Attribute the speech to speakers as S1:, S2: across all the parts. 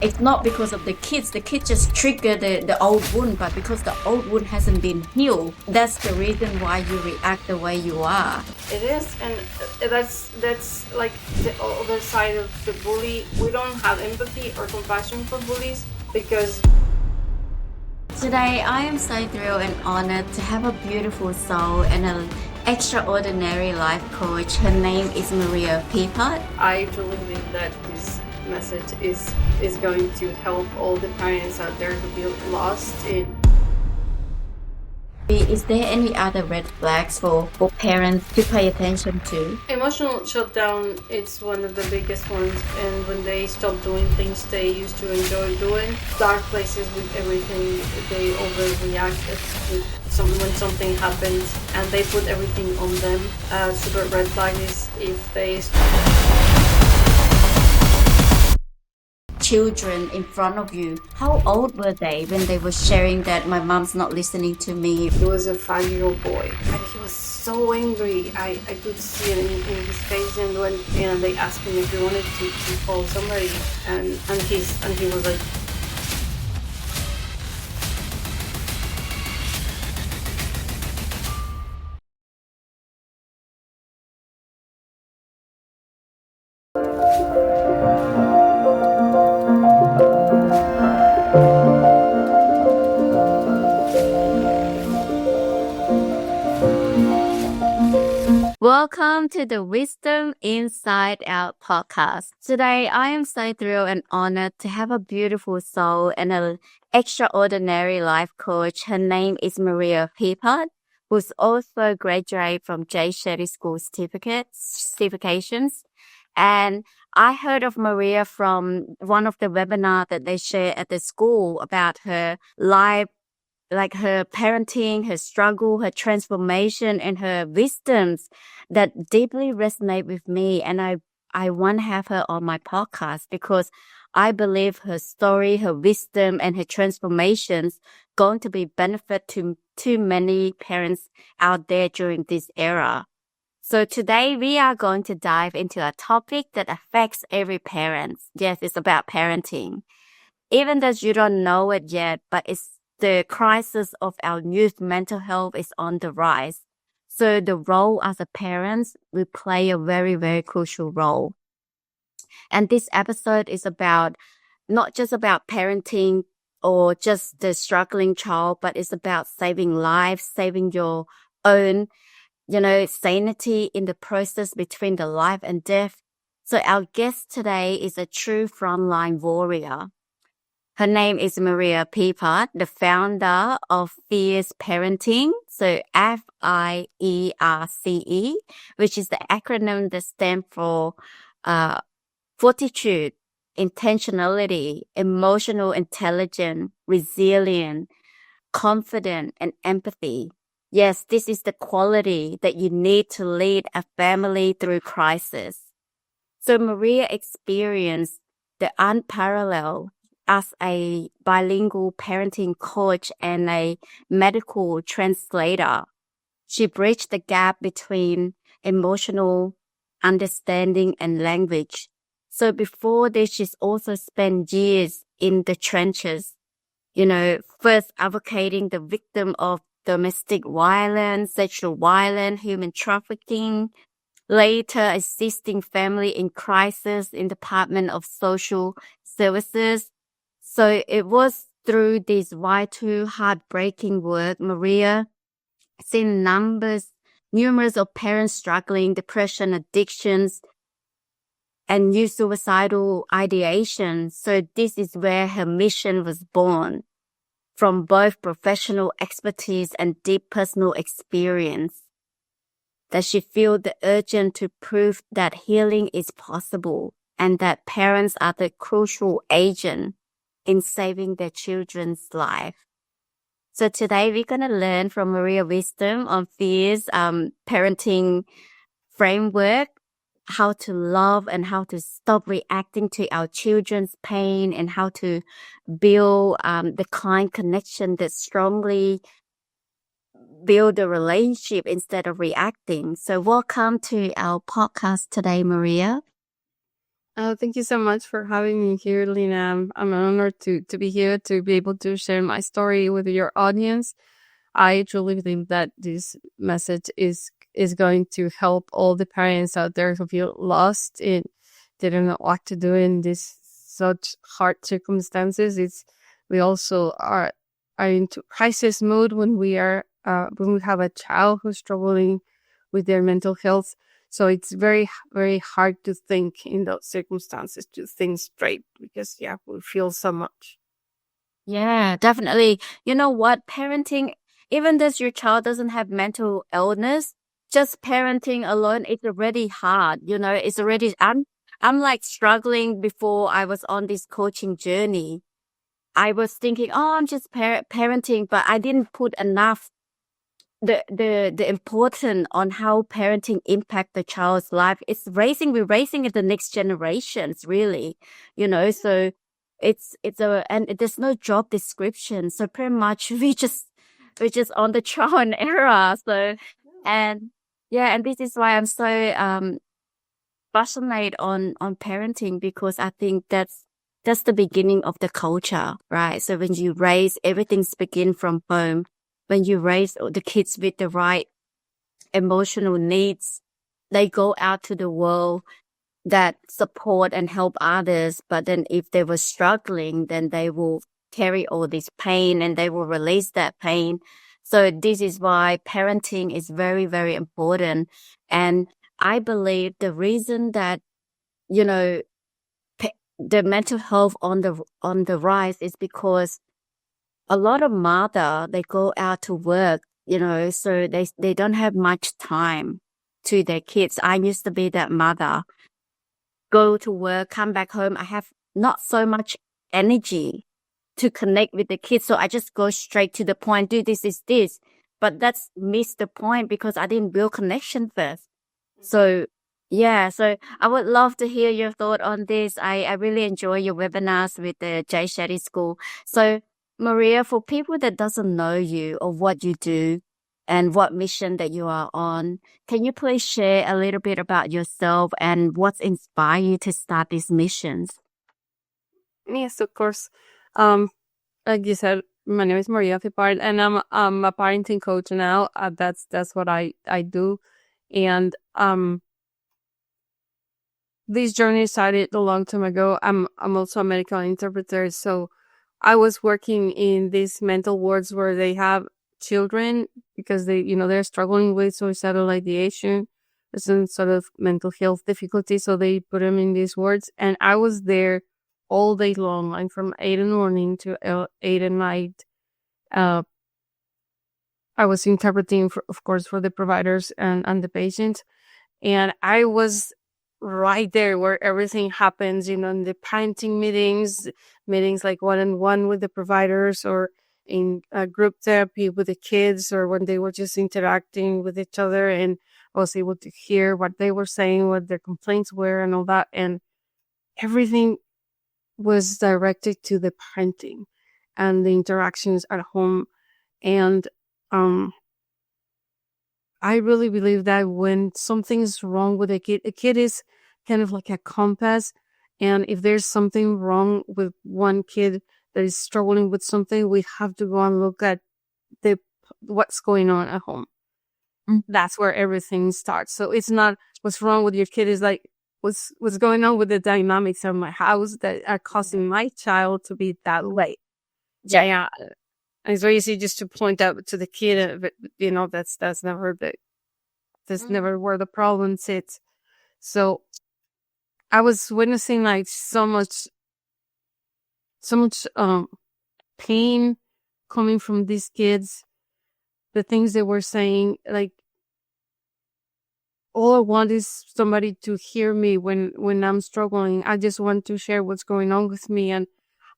S1: It's not because of the kids. The kids just trigger the old wound, but because the old wound hasn't been healed. That's the reason why you react the way you are.
S2: It is, and that's like the other side of the bully. We don't have empathy or compassion for bullies because
S1: Today, I am so thrilled and honored to have a beautiful soul and an extraordinary life coach. Her name is Maria Phipard.
S2: I truly believe that this message is going to help all the parents out there who feel lost in.
S1: Is there any other red flags for parents to pay attention to?
S2: Emotional shutdown, it's one of the biggest ones, and when they stop doing things they used to enjoy doing, dark places with everything, they overreact when something happens and they put everything on them. Super red flag is if they
S1: Children in front of you. How old were they when they were sharing that my mom's not listening to me?
S2: He was a 5-year-old boy, and he was so angry. I could see it in his face. And when they asked him if he wanted to call somebody, and he was like,
S1: Welcome to the Wisdom Inside Out podcast. Today, I am so thrilled and honored to have a beautiful soul and an extraordinary life coach. Her name is Maria Phipard, who's also graduated from J. Shetty School certifications. And I heard of Maria from one of the webinars that they share at the school about her life, like her parenting, her struggle, her transformation, and her wisdoms that deeply resonate with me. And I want to have her on my podcast because I believe her story, her wisdom, and her transformations going to be benefit to many parents out there during this era. So today we are going to dive into a topic that affects every parent. Yes, it's about parenting. Even though you don't know it yet, but the crisis of our youth mental health is on the rise. So the role as a parent will play a very, very crucial role. And this episode is about not just about parenting or just the struggling child, but it's about saving lives, saving your own, sanity in the process between the life and death. So our guest today is a true frontline warrior. Her name is Maria Phipard, the founder of Fierce Parenting, so FIERCE, which is the acronym that stands for fortitude, intentionality, emotional intelligence, resilient, confident, and empathy. Yes, this is the quality that you need to lead a family through crisis. So Maria experienced the unparalleled as a bilingual parenting coach and a medical translator. She bridged the gap between emotional understanding and language. So before this, she's also spent years in the trenches, first advocating the victim of domestic violence, sexual violence, human trafficking, later assisting family in crisis in Department of Social Services. So it was through this vital, heartbreaking work, Maria seen numerous of parents struggling, depression, addictions, and new suicidal ideation. So this is where her mission was born, from both professional expertise and deep personal experience, that she felt the urgent to prove that healing is possible and that parents are the crucial agent in saving their children's life. So today we're going to learn from Maria wisdom on Fierce parenting framework, how to love and how to stop reacting to our children's pain, and how to build the kind connection that strongly build a relationship instead of reacting. So welcome to our podcast today, Maria.
S3: Oh, thank you so much for having me here, Lina. I'm honored to be here to be able to share my story with your audience. I truly think that this message is going to help all the parents out there who feel lost and they don't know what to do in this such hard circumstances. It's we also are into crisis mode when we have a child who's struggling with their mental health. So it's very hard to think in those circumstances, to think straight, because yeah, we feel so much.
S1: Yeah, definitely. You know what? Parenting, even if your child doesn't have mental illness, just parenting alone is already hard. You know, it's already, I'm like struggling before I was on this coaching journey. I was thinking, oh, I'm just parenting, but I didn't put enough the important on how parenting impact the child's life. We're raising the next generations, really, you know. So and there's no job description, so pretty much we're just on the trial and error. So and yeah, and this is why I'm so passionate on parenting, because I think that's the beginning of the culture, right? So when you raise, everything's begin from home. When you raise the kids with the right emotional needs, they go out to the world that support and help others. But then if they were struggling, then they will carry all this pain and they will release that pain. So this is why parenting is very, very important. And I believe the reason that, you know, the mental health on the rise is because a lot of mother, they go out to work, you know, so they don't have much time to their kids. I used to be that mother. Go to work, come back home. I have not so much energy to connect with the kids. So I just go straight to the point, do this, is this. But that's missed the point because I didn't build connection first. So yeah, so I would love to hear your thought on this. I really enjoy your webinars with the J Shetty School. So Maria, for people that doesn't know you or what you do and what mission that you are on, can you please share a little bit about yourself and what's inspired you to start these missions?
S3: Yes, of course. Um, like you said, my name is Maria Phipard, and I'm a parenting coach now. That's what I do, and this journey started a long time ago. I'm also a medical interpreter, so I was working in these mental wards where they have children because they're struggling with suicidal ideation, some sort of mental health difficulty. So they put them in these wards, and I was there all day long, like from 8 in the morning to 8 at night. Uh, I was interpreting, of course, for the providers and the patients, and I was right there where everything happens, in the parenting meetings like one-on-one with the providers, or in group therapy with the kids, or when they were just interacting with each other, and I was able to hear what they were saying, what their complaints were, and all that. And everything was directed to the parenting and the interactions at home. And I really believe that when something's wrong with a kid is kind of like a compass. And if there's something wrong with one kid that is struggling with something, we have to go and look at what's going on at home. That's where everything starts. So it's not what's wrong with your kid, is like what's going on with the dynamics of my house that are causing my child to be that way. Yeah. It's very easy just to point out to the kid, but that's never never where the problem sits. So I was witnessing like so much pain coming from these kids. The things they were saying, like, all I want is somebody to hear me when I'm struggling. I just want to share what's going on with me. And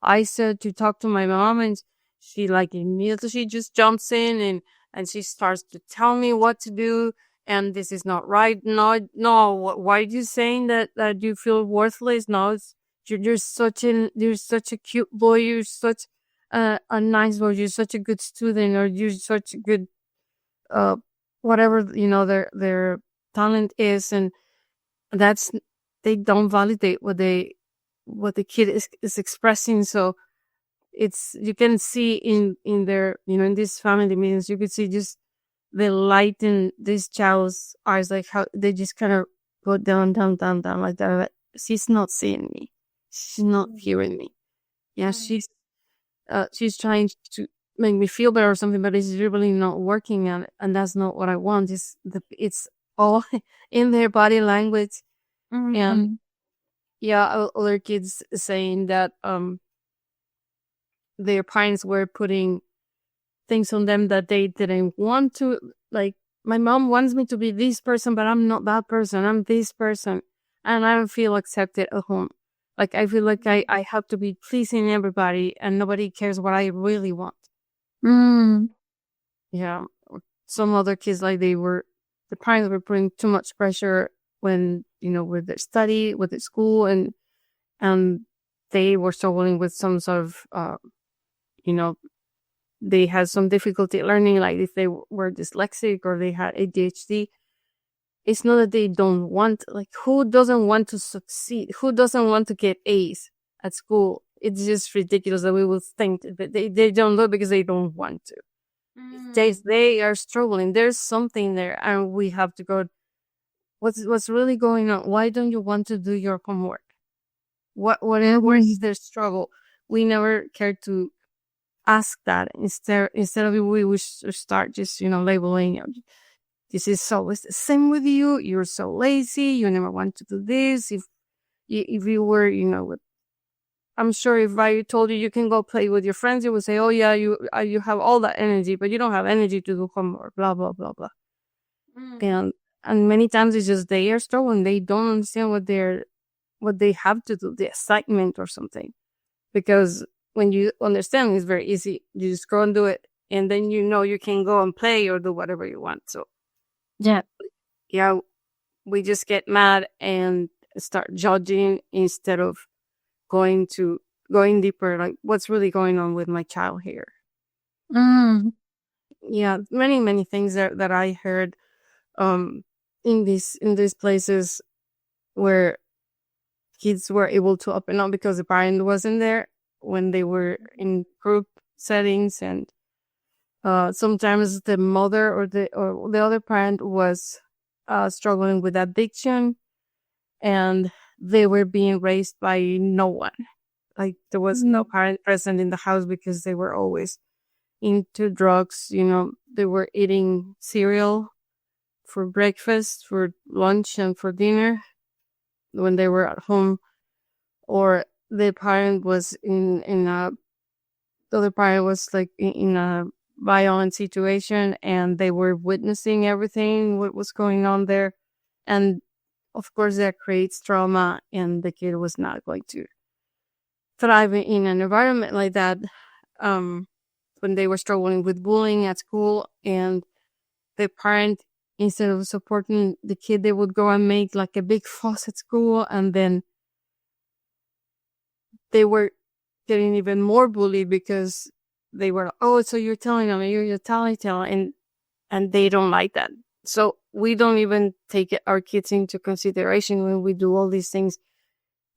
S3: I said to talk to my mom, and she like immediately she just jumps in and she starts to tell me what to do. And this is not right. No, why are you saying that you feel worthless? No, you're such a cute boy. You're such a nice boy. You're such a good student, or you're such a good whatever their talent is. And that's they don't validate what the kid is expressing. So it's, you can see in their, in these family meetings, you could see just the light in this child's eyes, like how they just kind of go down, down, down, down, like that. Like, she's not seeing me. She's not hearing me. Yeah, she's trying to make me feel better or something, but it's really not working, and that's not what I want. It's all in their body language. And yeah, other kids saying that their parents were putting things on them that they didn't want to. Like, my mom wants me to be this person, but I'm not that person. I'm this person, and I don't feel accepted at home. Like, I feel like I have to be pleasing everybody, and nobody cares what I really want. Yeah. Some other kids, like, the parents were putting too much pressure when, with their study, with their school, and they were struggling with some sort of, they had some difficulty learning, like if they were dyslexic or they had ADHD. It's not that they don't want, like, who doesn't want to succeed? Who doesn't want to get A's at school? It's just ridiculous that we would think that they don't do it because they don't want to. They are struggling. There's something there, and we have to go, what's really going on? Why don't you want to do your homework? Whatever is their struggle? We never care to ask that. Instead of it, we should start just, labeling. This is always the same with you. You're so lazy. You never want to do this. If you were, I'm sure if I told you can go play with your friends, you would say, oh yeah, you have all that energy, but you don't have energy to do homework, blah, blah, blah, blah. And many times it's just they are struggling. They don't understand what they have to do, the assignment or something. Because when you understand, it's very easy. You just go and do it. And then you can go and play or do whatever you want. So yeah, we just get mad and start judging instead of going deeper, like, what's really going on with my child here. Yeah, many things that I heard in these places where kids were able to open up because the parent wasn't there when they were in group settings, and sometimes the mother or the other parent was struggling with addiction, and they were being raised by no one. Like, there was no parent present in the house because they were always into drugs. They were eating cereal for breakfast, for lunch, and for dinner when they were at home. Or the parent was the other parent was like in a violent situation, and they were witnessing everything, what was going on there. And of course that creates trauma, and the kid was not going to thrive in an environment like that. When they were struggling with bullying at school, and the parent, instead of supporting the kid, they would go and make like a big fuss at school, and then they were getting even more bullied because they were, oh, so you're telling them, you're telling, and they don't like that. So we don't even take our kids into consideration when we do all these things,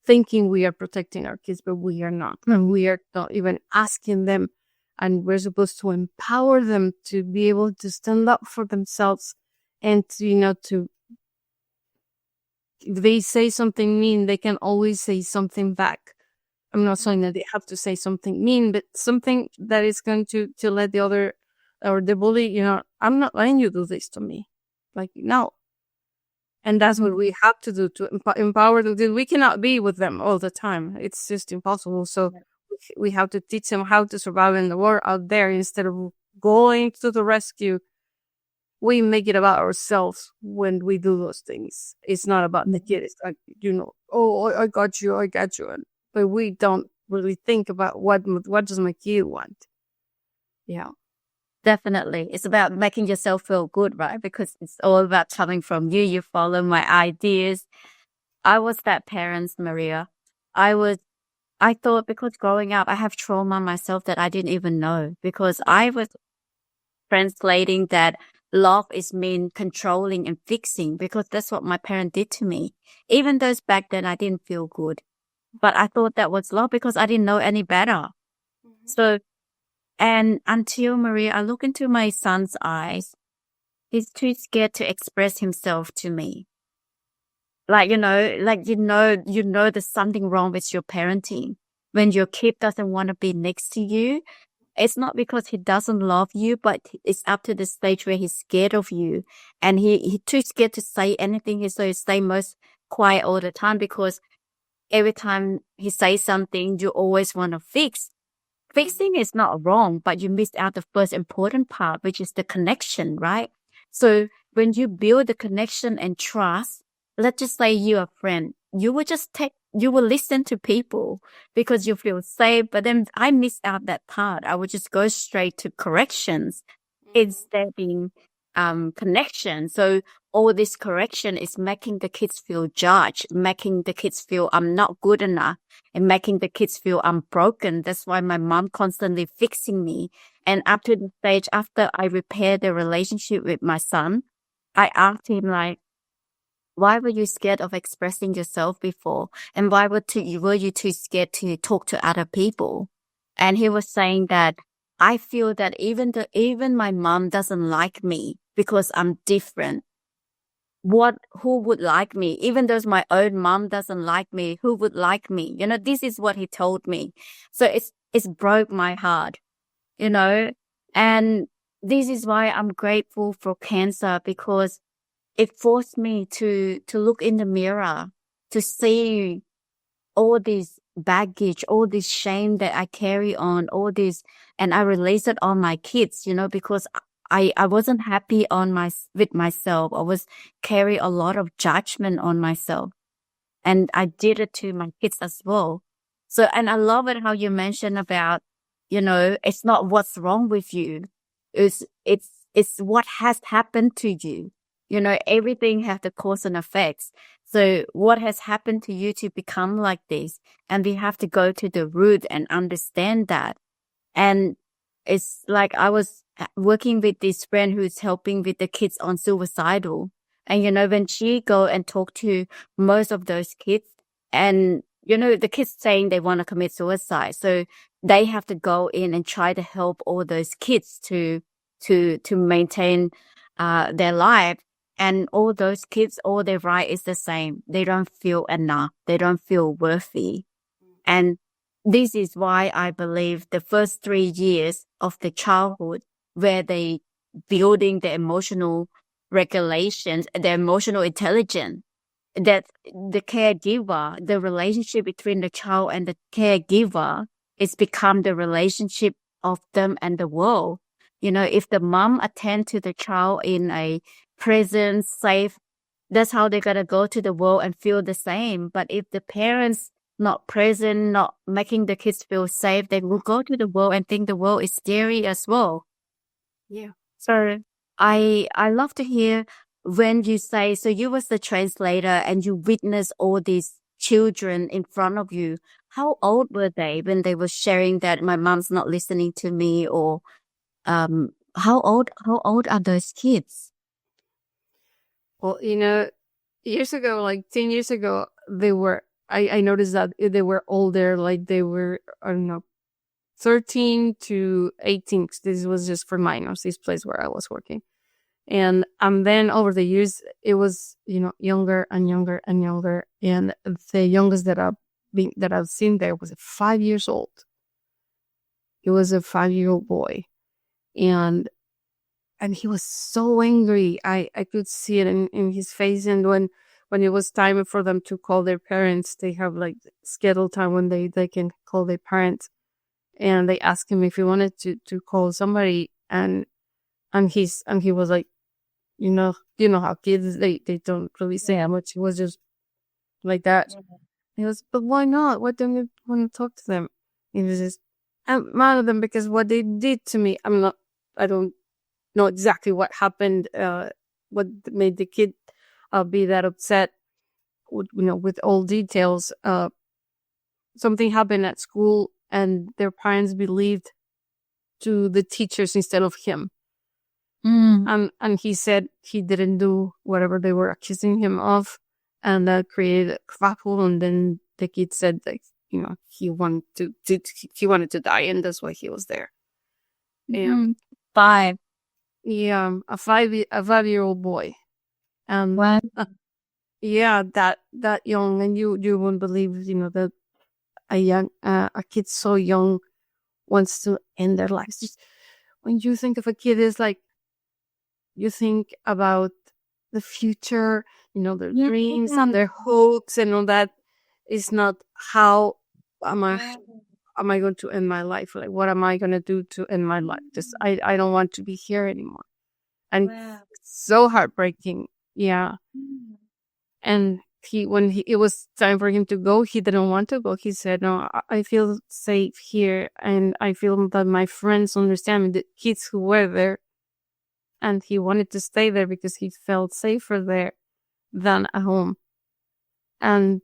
S3: thinking we are protecting our kids, but we are not. And we are not even asking them, and we're supposed to empower them to be able to stand up for themselves, and to if they say something mean, they can always say something back. I'm not saying that they have to say something mean, but something that is going to let the other or the bully, I'm not letting you do this to me. Like, no. And that's what we have to do, to empower them. We cannot be with them all the time. It's just impossible. So we have to teach them how to survive in the world out there instead of going to the rescue. We make it about ourselves when we do those things. It's not about the kid. It's like, oh, I got you. But we don't really think about what does my kid want. Yeah.
S1: Definitely. It's about making yourself feel good, right? Because it's all about coming from you. You follow my ideas. I was that parent, Maria. I thought, because growing up, I have trauma myself that I didn't even know, because I was translating that love is mean controlling and fixing, because that's what my parents did to me. Even though back then I didn't feel good, but I thought that was love because I didn't know any better. So, and until Maria, I look into my son's eyes, he's too scared to express himself to me. Like, there's something wrong with your parenting. When your kid doesn't want to be next to you, it's not because he doesn't love you, but it's up to the stage where he's scared of you. And he too scared to say anything. So he stay most quiet all the time, because every time he says something, you always want to fix. Fixing is not wrong, but you missed out the first important part, which is the connection, right? So when you build the connection and trust, let's just say you're a friend, you will listen to people because you feel safe. But then I missed out that part. I would just go straight to corrections instead of being connection. So all this correction is making the kids feel judged, making the kids feel I'm not good enough, and making the kids feel I'm broken. That's why my mom constantly fixing me. And up to the stage after I repaired the relationship with my son, I asked him, like, why were you scared of expressing yourself before? And why were you too scared to talk to other people? And he was saying that I feel that even my mom doesn't like me because I'm different. Who would like me? Even though my own mom doesn't like me, who would like me? This is what he told me. So it's broke my heart, and this is why I'm grateful for cancer, because it forced me to look in the mirror, to see all this baggage, all this shame that I carry on, all this, and I release it on my kids, because I wasn't happy with myself. I was carry a lot of judgment on myself, and I did it to my kids as well. So, and I love it how you mentioned about, it's not what's wrong with you. It's what has happened to you. Everything has the cause and effects. So what has happened to you to become like this? And we have to go to the root and understand that. And it's like I was working with this friend who's helping with the kids on suicidal. And, when she go and talk to most of those kids, and, the kids saying they want to commit suicide. So they have to go in and try to help all those kids to maintain their life. And all those kids, all they write is the same. They don't feel enough. They don't feel worthy. And this is why I believe the first 3 years of the childhood, where they building the emotional regulations, the emotional intelligence, that the caregiver, the relationship between the child and the caregiver, is become the relationship of them and the world. If the mom attend to the child in a present, safe, that's how they're going to go to the world and feel the same. But if the parents not present, not making the kids feel safe, they will go to the world and think the world is scary as well.
S3: Yeah.
S1: So I love to hear when you say, so you was the translator and you witnessed all these children in front of you. How old were they when they were sharing that my mom's not listening to me? Or how old are those kids?
S3: Well, years ago, like 10 years ago, I noticed that they were older, like they were, I don't know, 13 to 18. This was just for minors, this place where I was working. And then over the years, it was, younger and younger and younger. And the youngest that I've seen there was 5 years old. He was a 5-year-old boy. And he was so angry. I could see it in his face. And when it was time for them to call their parents, they have like scheduled time when they can call their parents. And they asked him if he wanted to call somebody. And he was like, how kids, they don't really say how much. He was just like that. Yeah. He was, but why not? Why don't you want to talk to them? He was just, I'm mad at them because what they did to me, I don't know exactly what happened, what made the kid be that upset, with all details. Something happened at school and their parents believed to the teachers instead of him. And he said he didn't do whatever they were accusing him of, and that created a kerfuffle. And then the kid said that he wanted he wanted to die, and that's why he was there. Yeah,
S1: 5.
S3: yeah, a 5-year-old boy, and
S1: Wow.
S3: yeah, that young, and you wouldn't believe that a kid so young wants to end their lives. Just when you think of a kid, it's like you think about the future, their dreams and their hopes and all that. Is not how am I going to end my life? Like, what am I going to do to end my life? Just I don't want to be here anymore. And it's so heartbreaking. Yeah. And when it was time for him to go, he didn't want to go. He said, "No, I feel safe here, and I feel that my friends understand me, the kids who were there." And he wanted to stay there because he felt safer there than at home. And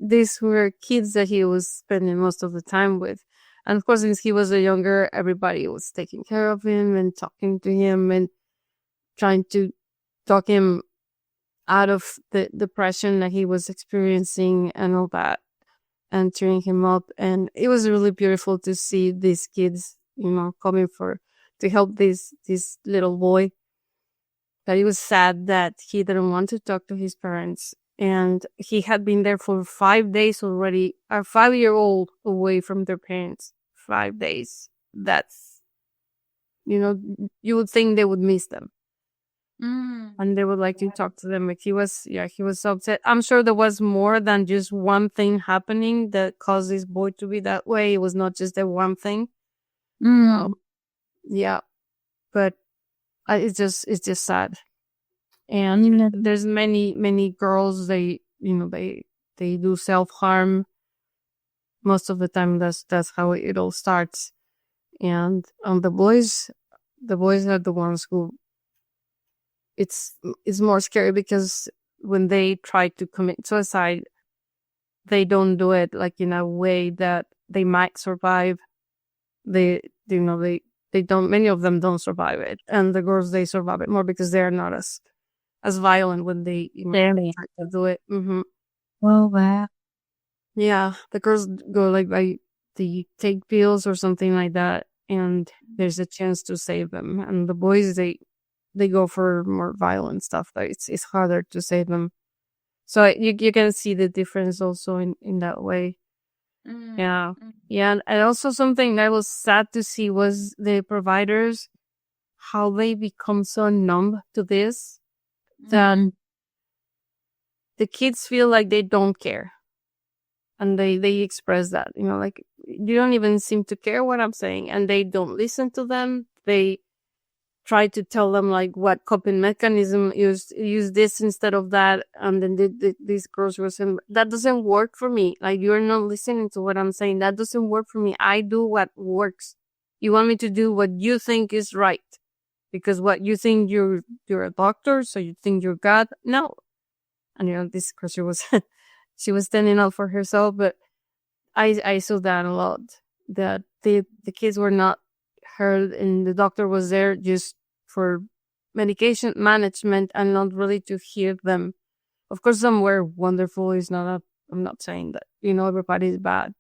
S3: these were kids that he was spending most of the time with. And of course, since he was younger, everybody was taking care of him and talking to him and trying to talk him out of the depression that he was experiencing and all that, and cheering him up. And it was really beautiful to see these kids, coming to help this little boy. But it was sad that he didn't want to talk to his parents. And he had been there for 5 days already, a 5-year-old away from their parents. 5 days. That's, you would think they would miss them. And they would like to talk to them. Like he was so upset. I'm sure there was more than just one thing happening that caused this boy to be that way. It was not just that one thing. Yeah, but it's just sad. And there's many girls, they do self-harm. Most of the time that's how it all starts. And the boys are the ones who it's more scary, because when they try to commit suicide, they don't do it like in a way that they might survive. They don't, many of them don't survive it. And the girls, they survive it more because they're not as violent when they try to do it.
S1: Oh, wow.
S3: Yeah, the girls go they take pills or something like that, and there's a chance to save them. And the boys, they go for more violent stuff. That it's harder to save them. So you can see the difference also in that way. Yeah. And also something that was sad to see was the providers, how they become so numb to this that the kids feel like they don't care. And they express that, like, you don't even seem to care what I'm saying. And they don't listen to them. They try to tell them like what coping mechanism use this instead of that. And then these girls were saying, that doesn't work for me. Like, you're not listening to what I'm saying. That doesn't work for me. I do what works. You want me to do what you think is right. Because what you think, you're a doctor, so you think you're God. No. And this girl, she was standing up for herself, but I saw that a lot. That the kids were not heard, and the doctor was there just for medication management and not really to hear them. Of course, some were wonderful. I'm not saying that, everybody is bad.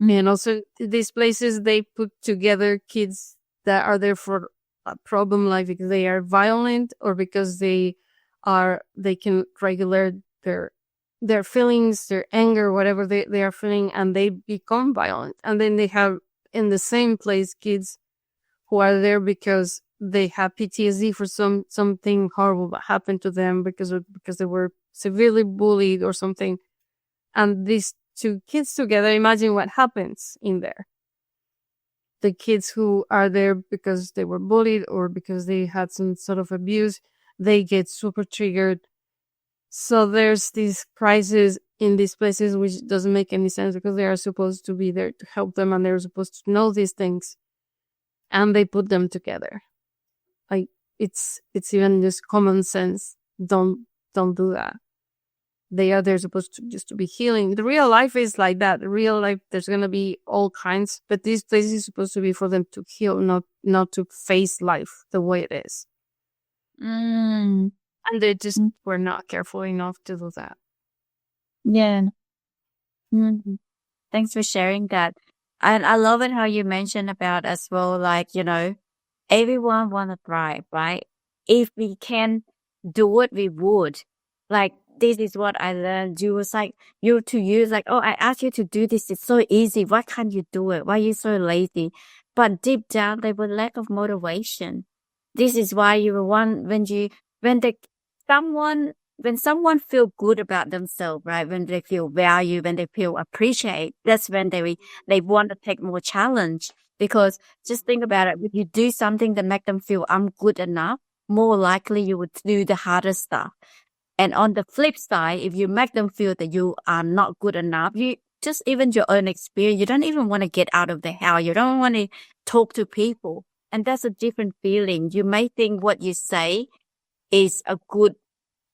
S3: And also these places, they put together kids that are there for a problem, like because they are violent or because they can regulate their feelings, their anger, whatever they are feeling, and they become violent. And then they have in the same place kids who are there because they have PTSD for something horrible that happened to them because they were severely bullied or something. And these two kids together, imagine what happens in there. The kids who are there because they were bullied or because they had some sort of abuse, they get super triggered. So there's this crisis in these places, which doesn't make any sense because they are supposed to be there to help them and they're supposed to know these things. And they put them together. Like, it's even just common sense. Don't do that. they are there supposed to just to be healing. The real life is like that. The real life, there's gonna be all kinds, but this place is supposed to be for them to heal, not to face life the way it is.
S1: Mm.
S3: And they just were not careful enough to do that.
S1: Yeah. Mhm. Thanks for sharing that. And I love it how you mentioned about as well, like, everyone want to thrive, right? If we can do it, we would. Like, this is what I learned. You was like, like, oh, I asked you to do this. It's so easy. Why can't you do it? Why are you so lazy? But deep down, they were lack of motivation. This is why you were when someone feel good about themselves, right? When they feel valued, when they feel appreciated, that's when they want to take more challenge. Because just think about it, if you do something that make them feel I'm good enough, more likely you would do the harder stuff. And on the flip side, if you make them feel that you are not good enough, you just even your own experience, you don't even want to get out of the house. You don't want to talk to people. And that's a different feeling. You may think what you say is a good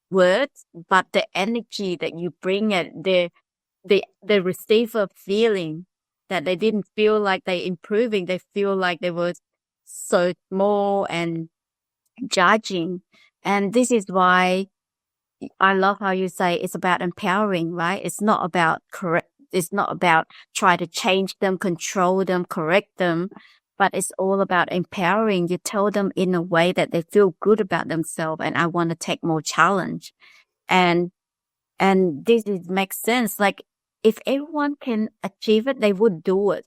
S1: word, but the energy that you bring it, the receiver feeling that they didn't feel like they improving, they feel like they were so small and judging. And this is why I love how you say it's about empowering, right? It's not about try to change them, control them, correct them, but it's all about empowering. You tell them in a way that they feel good about themselves and I want to take more challenge. And makes sense. Like if everyone can achieve it, they would do it.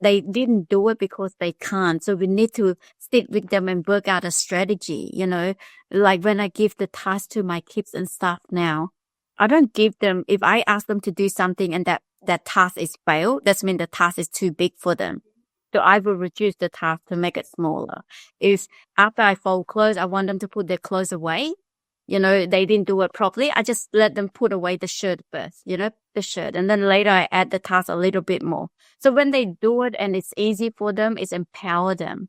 S1: They didn't do it because they can't. So we need to sit with them and work out a strategy, like when I give the task to my kids and stuff now, I don't give them, if I ask them to do something and that task is failed, that means the task is too big for them. So I will reduce the task to make it smaller. If after I fold clothes, I want them to put their clothes away, they didn't do it properly, I just let them put away the shirt first, the shirt. And then later I add the task a little bit more. So when they do it and it's easy for them, it's empower them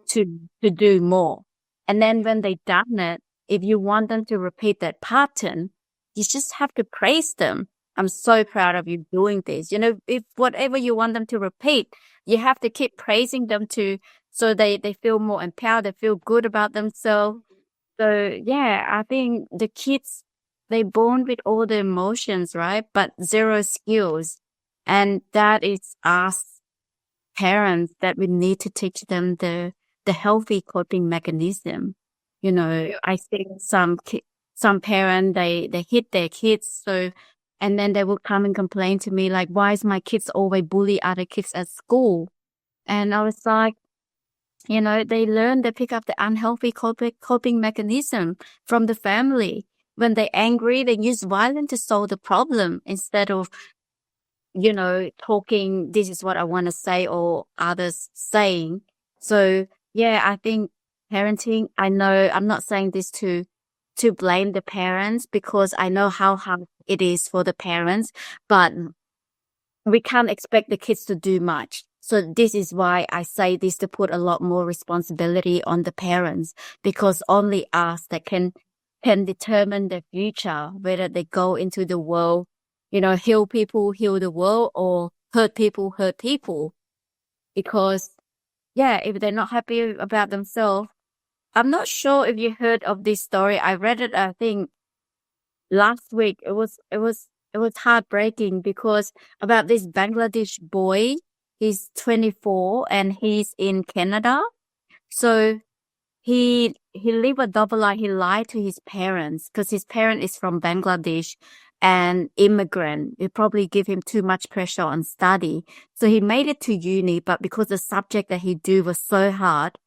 S1: to do more. And then when they done it, if you want them to repeat that pattern, you just have to praise them. I'm so proud of you doing this. If whatever you want them to repeat, you have to keep praising them so they feel more empowered, they feel good about themselves. So yeah, I think the kids, they born with all the emotions, right? But zero skills. And that is us parents that we need to teach them the healthy coping mechanism. I think some parents, they hit their kids. So, and then they will come and complain to me like, why is my kids always bully other kids at school? And I was like, they pick up the unhealthy coping mechanism from the family. When they're angry, they use violence to solve the problem instead of, talking, this is what I want to say, or others saying. So, yeah, I think parenting, I know I'm not saying this to blame the parents because I know how hard it is for the parents, but we can't expect the kids to do much. So this is why I say this, to put a lot more responsibility on the parents, because only us that can determine the future, whether they go into the world, heal people, heal the world, or hurt people, hurt people. Because, yeah, if they're not happy about themselves, I'm not sure if you heard of this story. I read it, I think, last week. It was heartbreaking because about this Bangladesh boy. He's 24 and he's in Canada. So he lived a double lie. He lied to his parents because his parent is from Bangladesh and immigrant. It probably give him too much pressure on study. So he made it to uni, but because the subject that he do was so hard,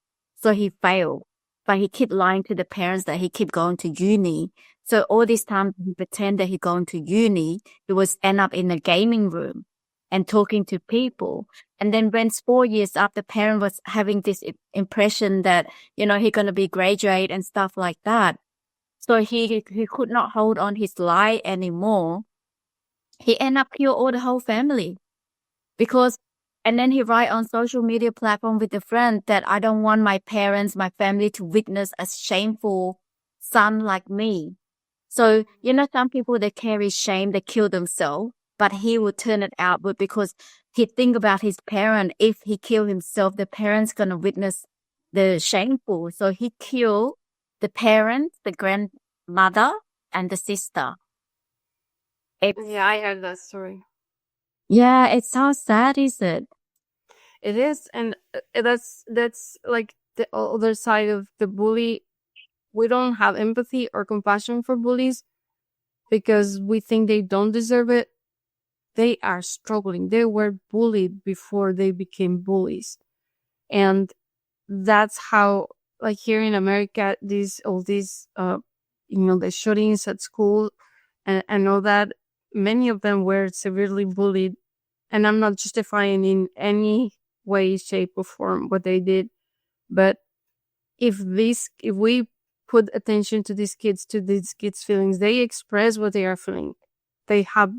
S1: so he failed. But he kept lying to the parents that he kept going to uni. So all this time he pretend that he going to uni, he was end up in a gaming room and talking to people. And then when 4 years after, parent was having this impression that, he going to be graduate and stuff like that. So he could not hold on his lie anymore. He ended up kill all the whole family and then he write on social media platform with a friend that I don't want my parents, my family to witness a shameful son like me. So, some people, they carry shame, they kill themselves, but he would turn it outward because he think about his parent. If he kill himself, the parent's going to witness the shameful. So he killed the parent, the grandmother, and the sister.
S3: Yeah, I heard that story.
S1: Yeah, it's so sad, is it?
S3: It is, and that's like the other side of the bully. We don't have empathy or compassion for bullies because we think they don't deserve it. They are struggling. They were bullied before they became bullies. And that's how, like here in America, all these, the shootings at school and all that, many of them were severely bullied. And I'm not justifying in any way, shape, or form what they did. But if we put attention to these kids' feelings, they express what they are feeling. They have,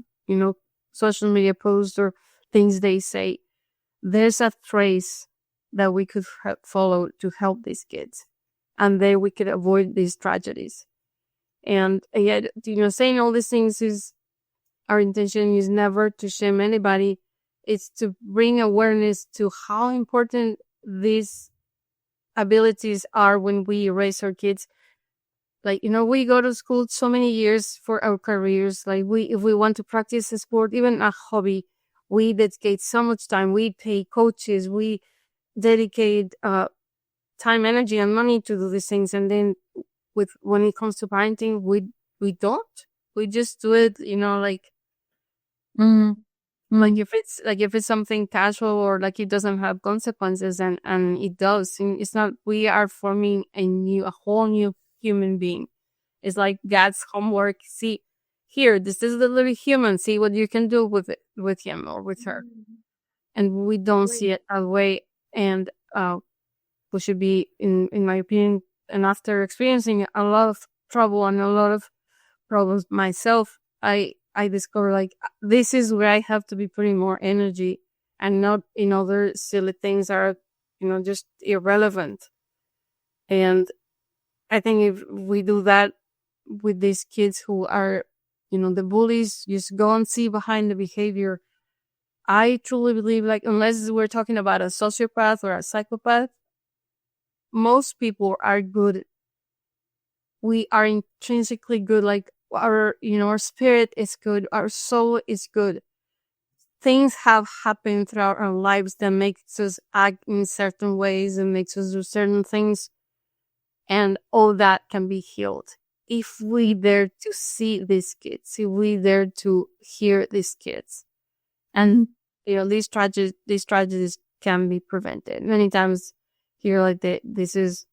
S3: social media posts or things they say. There's a trace that we could follow to help these kids, and then we could avoid these tragedies. And yet, saying all these things is our intention is never to shame anybody. It's to bring awareness to how important these abilities are when we raise our kids. Like, we go to school so many years for our careers. Like if we want to practice a sport, even a hobby, we dedicate so much time. We pay coaches, we dedicate time, energy, and money to do these things. And then when it comes to parenting, we don't. We just do it, like if it's something casual or like it doesn't have consequences, and it does. And it's not. We are forming a whole new human being. It's like God's homework. See, here, this is the little human. See what you can do with it, with him or with her. And we don't see it that way. And we should be, in my opinion, and after experiencing a lot of trouble and a lot of problems myself, I discovered like this is where I have to be putting more energy and not in other silly things that are, just irrelevant. And I think if we do that with these kids who are, the bullies, just go and see behind the behavior. I truly believe, like, unless we're talking about a sociopath or a psychopath, most people are good. We are intrinsically good. Like our spirit is good. Our soul is good. Things have happened throughout our lives that makes us act in certain ways and makes us do certain things. And all that can be healed if we dare to see these kids, if we dare to hear these kids. And, these tragedies can be prevented. Many times here, like this is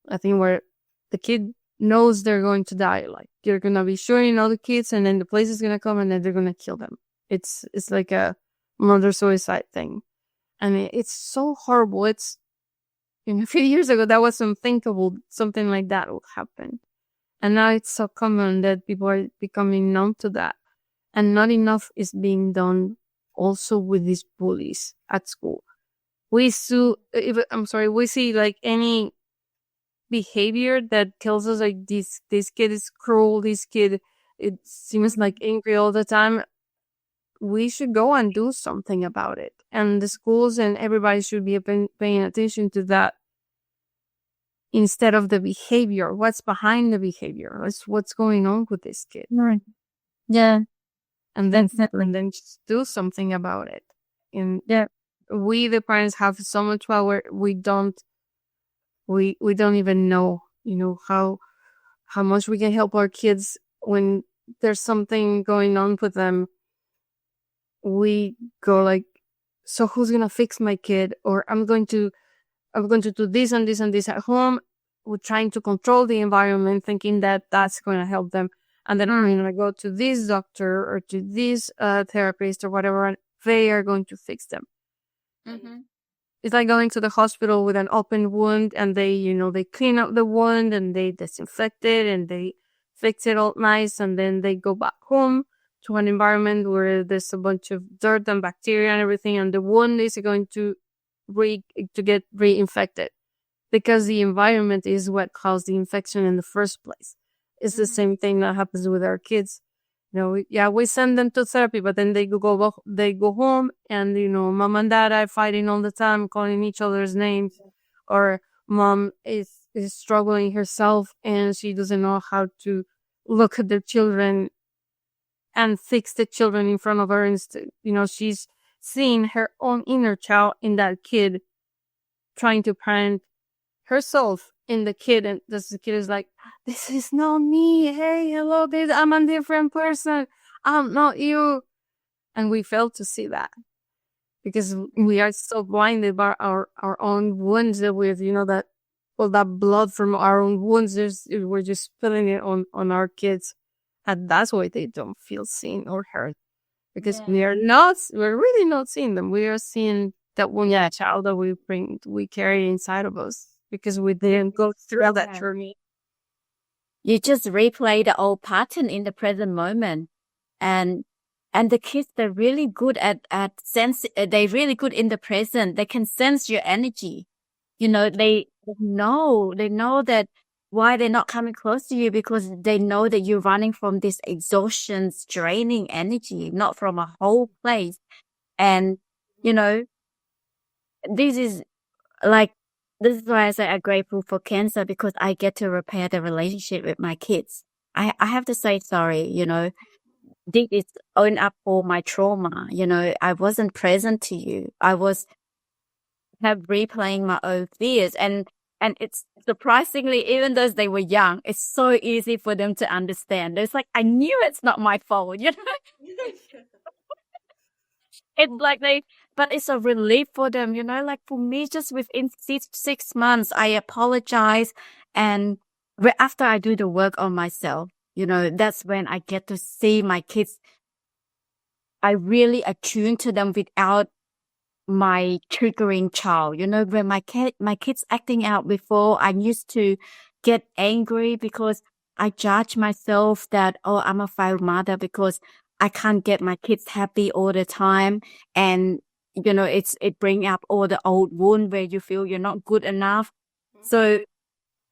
S3: a thing where the kid knows they're going to die. Like you're going to be shooting all the kids and then the police is going to come and then they're going to kill them. It's like a murder-suicide thing. And it's so horrible. It's, a few years ago, that was unthinkable. Something like that would happen. And now it's so common that people are becoming numb to that. And not enough is being done also with these bullies at school. We see like any behavior that tells us like this kid is cruel, this kid, it seems like angry all the time. We should go and do something about it. And the schools and everybody should be paying attention to that instead of the behavior. What's behind the behavior? What's going on with this kid?
S1: Right. Yeah.
S3: And then just do something about it. And we, the parents, have so much power. We don't even know, how much we can help our kids when there's something going on with them. We go like, so who's gonna fix my kid? Or I'm going to do this and this and this at home. We're trying to control the environment, thinking that that's going to help them. And then I'm going to go to this doctor or to this therapist or whatever, and they are going to fix them.
S1: Mm-hmm.
S3: It's like going to the hospital with an open wound, and they clean up the wound and they disinfect it and they fix it all nice, and then they go back home to an environment where there's a bunch of dirt and bacteria and everything, and the wound is going to get reinfected because the environment is what caused the infection in the first place. It's the same thing that happens with our kids. We send them to therapy, but then they go home, and mom and dad are fighting all the time, calling each other's names, or mom is struggling herself, and she doesn't know how to look at their children and fix the children in front of her. Instead, she's seeing her own inner child in that kid, trying to parent herself in the kid, and the kid is like, "This is not me. Hey, hello, this I'm a different person. I'm not you." And we fail to see that because we are so blinded by our own wounds with that all that blood from our own wounds. We're just spilling it on our kids, and that's why they don't feel seen or heard, because we're really not seeing them. We are seeing that one child that we carry inside of us, because we didn't go through that journey.
S1: You just replay the old pattern in the present moment. And the kids, they're really good at sense. They're really good in the present. They can sense your energy. They know that why they're not coming close to you, because they know that you're running from this exhaustion, draining energy, not from a whole place. And, this is why I say I'm grateful for cancer, because I get to repair the relationship with my kids. I have to say sorry, this is own up for my trauma. I wasn't present to you. I was replaying my own fears, and it's surprisingly, even though they were young, it's so easy for them to understand. It's like, I knew it's not my fault, It's like but it's a relief for them, like for me, just within 6 months, I apologize. And after I do the work on myself, that's when I get to see my kids. I really attune to them without my triggering child. When my kids acting out before, I used to get angry because I judge myself that, oh, I'm a failed mother because I can't get my kids happy all the time. And, it bring up all the old wound where you feel you're not good enough. So,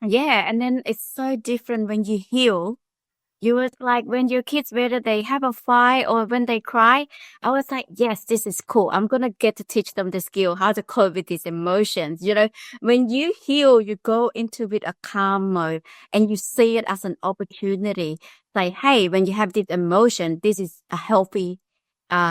S1: yeah. And then it's so different when you heal. You was like, when your kids, whether they have a fight or when they cry, I was like, yes, this is cool. I'm going to get to teach them the skill, how to cope with these emotions. When you heal, you go into with a calm mode and you see it as an opportunity. Like, hey, when you have this emotion, this is a healthy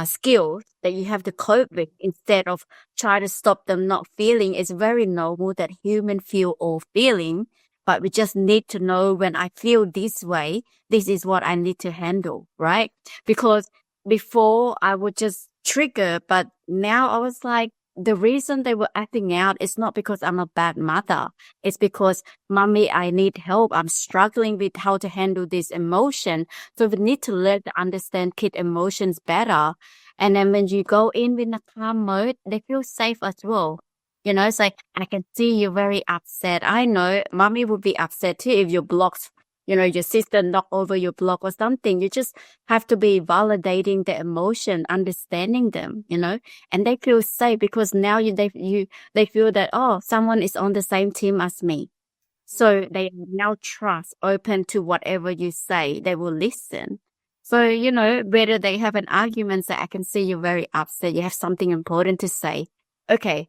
S1: skill that you have to cope with, instead of try to stop them not feeling. It's very normal that humans feel all feeling. But we just need to know, when I feel this way, this is what I need to handle, right? Because before I would just trigger, but now I was like, the reason they were acting out is not because I'm a bad mother. It's because, mommy, I need help. I'm struggling with how to handle this emotion. So we need to learn to understand kid emotions better. And then when you go in with a calm mode, they feel safe as well. It's like, I can see you're very upset. I know mommy would be upset too if your blocks, your sister knock over your block or something. You just have to be validating the emotion, understanding them, and they feel safe because now they feel that, oh, someone is on the same team as me. So they now trust, open to whatever you say. They will listen. So, whether they have an argument, say, I can see you're very upset. You have something important to say. Okay.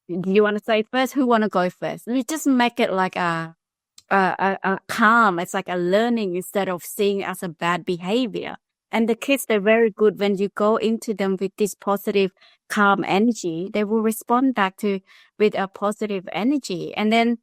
S1: Do you want to say first? Who want to go first? We just make it like a calm. It's like a learning instead of seeing it as a bad behavior. And the kids, they're very good when you go into them with this positive, calm energy. They will respond back with a positive energy. And then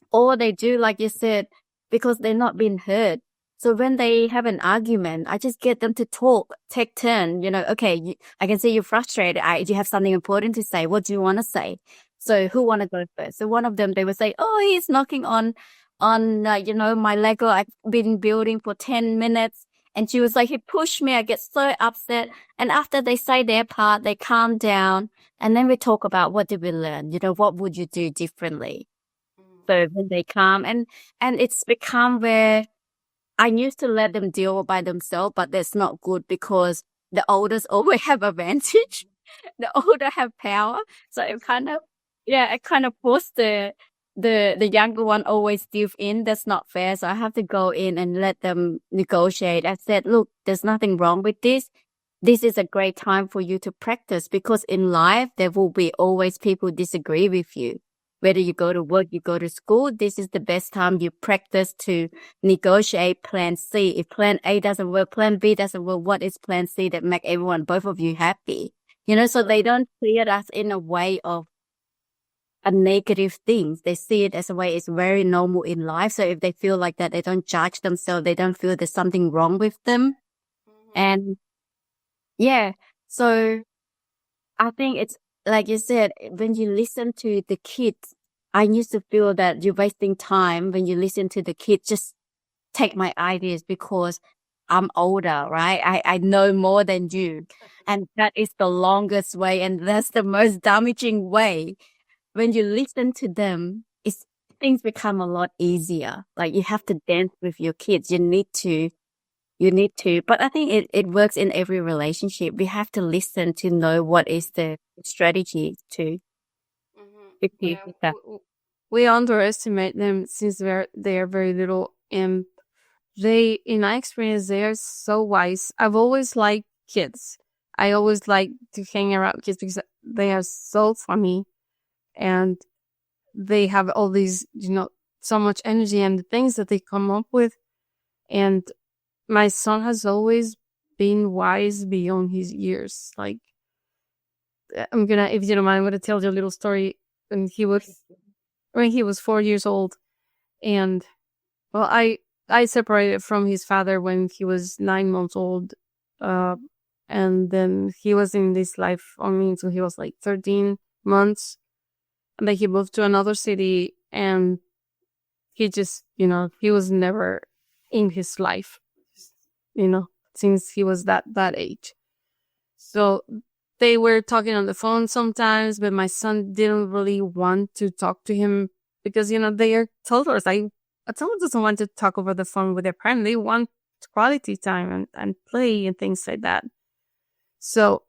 S1: all they do, like you said, because they're not being heard. So when they have an argument, I just get them to talk, take turn, okay, I can see you're frustrated. Do you have something important to say? What do you want to say? So who want to go first? So one of them, they would say, oh, he's knocking on my Lego I've been building for 10 minutes. And she was like, he pushed me. I get so upset. And after they say their part, they calm down. And then we talk about, what did we learn? What would you do differently? So when they calm, and it's become where I used to let them deal by themselves, but that's not good because the oldest always have advantage. The older have power. So it kind of forced the the younger one always dive in. That's not fair. So I have to go in and let them negotiate. I said, look, there's nothing wrong with this. This is a great time for you to practice, because in life, there will be always people disagree with you. Whether you go to work, you go to school, this is the best time you practice to negotiate plan C. If plan A doesn't work, plan B doesn't work, what is plan C that make everyone, both of you happy? You know, so they don't see it as in a way of a negative thing. They see it as a way it's very normal in life. So if they feel like that, they don't judge themselves. They don't feel there's something wrong with them. And yeah, so I think it's like you said, when you listen to the kids, I used to feel that you're wasting time when you listen to the kids. Just take my ideas because I'm older, right? I know more than you. And that is the longest way. And that's the most damaging way. When you listen to them, things become a lot easier. Like you have to dance with your kids. You need to. But I think it works in every relationship. We have to listen to know what is the strategy to achieve that.
S3: We underestimate them since they are very little, and in my experience, they are so wise. I've always liked kids. I always like to hang around with kids because they are so funny, and they have all these, so much energy and the things that they come up with. And my son has always been wise beyond his years. Like, if you don't mind, I'm gonna tell you a little story. When he was 4 years old, and well, I separated from his father when he was 9 months old, and then he was in this life on me until he was like 13 months, and then he moved to another city, and he just, he was never in his life, since he was that age. So they were talking on the phone sometimes, but my son didn't really want to talk to him because, they are toddlers. A toddler doesn't want to talk over the phone with their parent. They want quality time and play and things like that. So,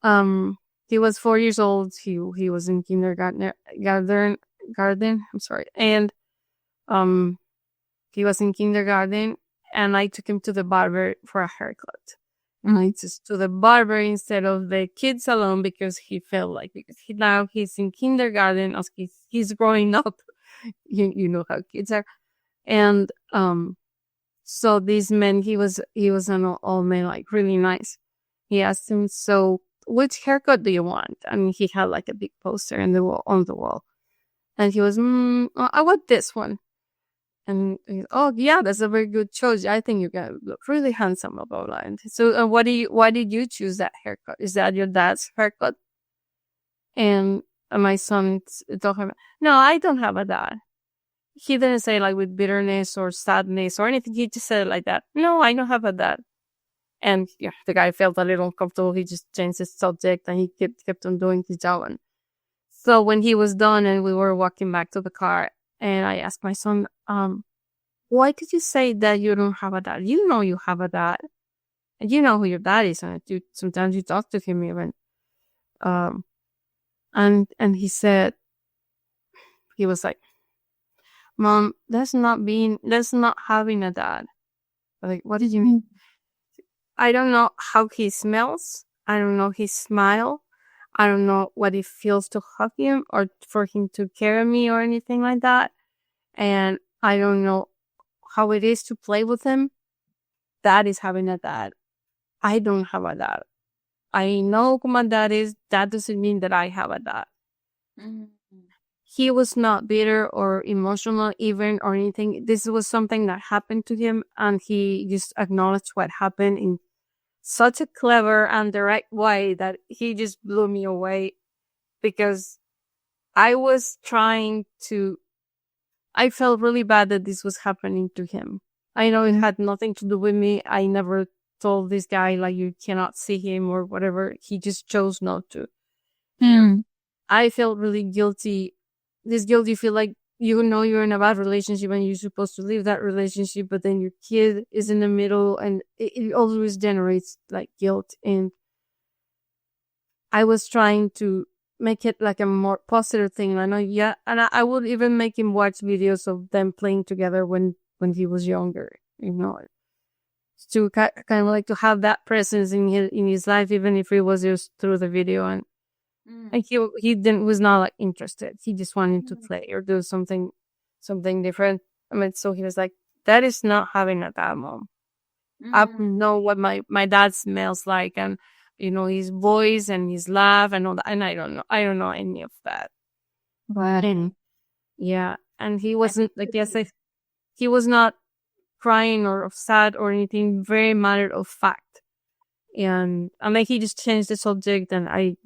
S3: he was 4 years old. He was in kindergarten. I'm sorry. And, he was in kindergarten, and I took him to the barber for a haircut. And I just to the barber instead of the kids salon because he felt like, because now he's in kindergarten, as he's growing up. You know how kids are. And so this man, he was an old man, like really nice. He asked him, so which haircut do you want? And he had like a big poster on the wall. And he was, I want this one. And oh yeah, that's a very good choice. I think you can look really handsome about that. So why did you choose that haircut? Is that your dad's haircut? And my son told him, no, I don't have a dad. He didn't say like with bitterness or sadness or anything. He just said it like that. No, I don't have a dad. And yeah, the guy felt a little uncomfortable. He just changed his subject and he kept on doing his job. And so when he was done and we were walking back to the car, and I asked my son, why did you say that you don't have a dad? You know you have a dad. And you know who your dad is. And sometimes you talk to him even. And he said, he was like, Mom, that's not having a dad. I'm like, what did you mean? I don't know how he smells. I don't know his smile. I don't know what it feels to hug him or for him to carry me or anything like that. And I don't know how it is to play with him. That is having a dad. I don't have a dad. I know who my dad is. That doesn't mean that I have a dad. Mm-hmm. He was not bitter or emotional even or anything. This was something that happened to him, and he just acknowledged what happened in such a clever and direct way that he just blew me away, because I felt really bad that this was happening to him. I know it had nothing to do with me. I never told this guy like you cannot see him or whatever. He just chose not to. I felt really guilty. This guilt, you feel like you're in a bad relationship and you're supposed to leave that relationship, but then your kid is in the middle, and it always generates like guilt. And I was trying to make it like a more positive thing. I know, yeah, and I would even make him watch videos of them playing together when he was younger. To kind of like to have that presence in his life, even if it was just through the video. And he didn't was not like interested. He just wanted to play or do something different. I mean, so he was like, "That is not having a dad, mom. I know what my dad smells like, and his voice and his laugh and all that, and I don't know any of that."
S1: But
S3: Yeah, and he wasn't like, yes, he was not crying or sad or anything. Very matter of fact, and then he just changed the subject, and I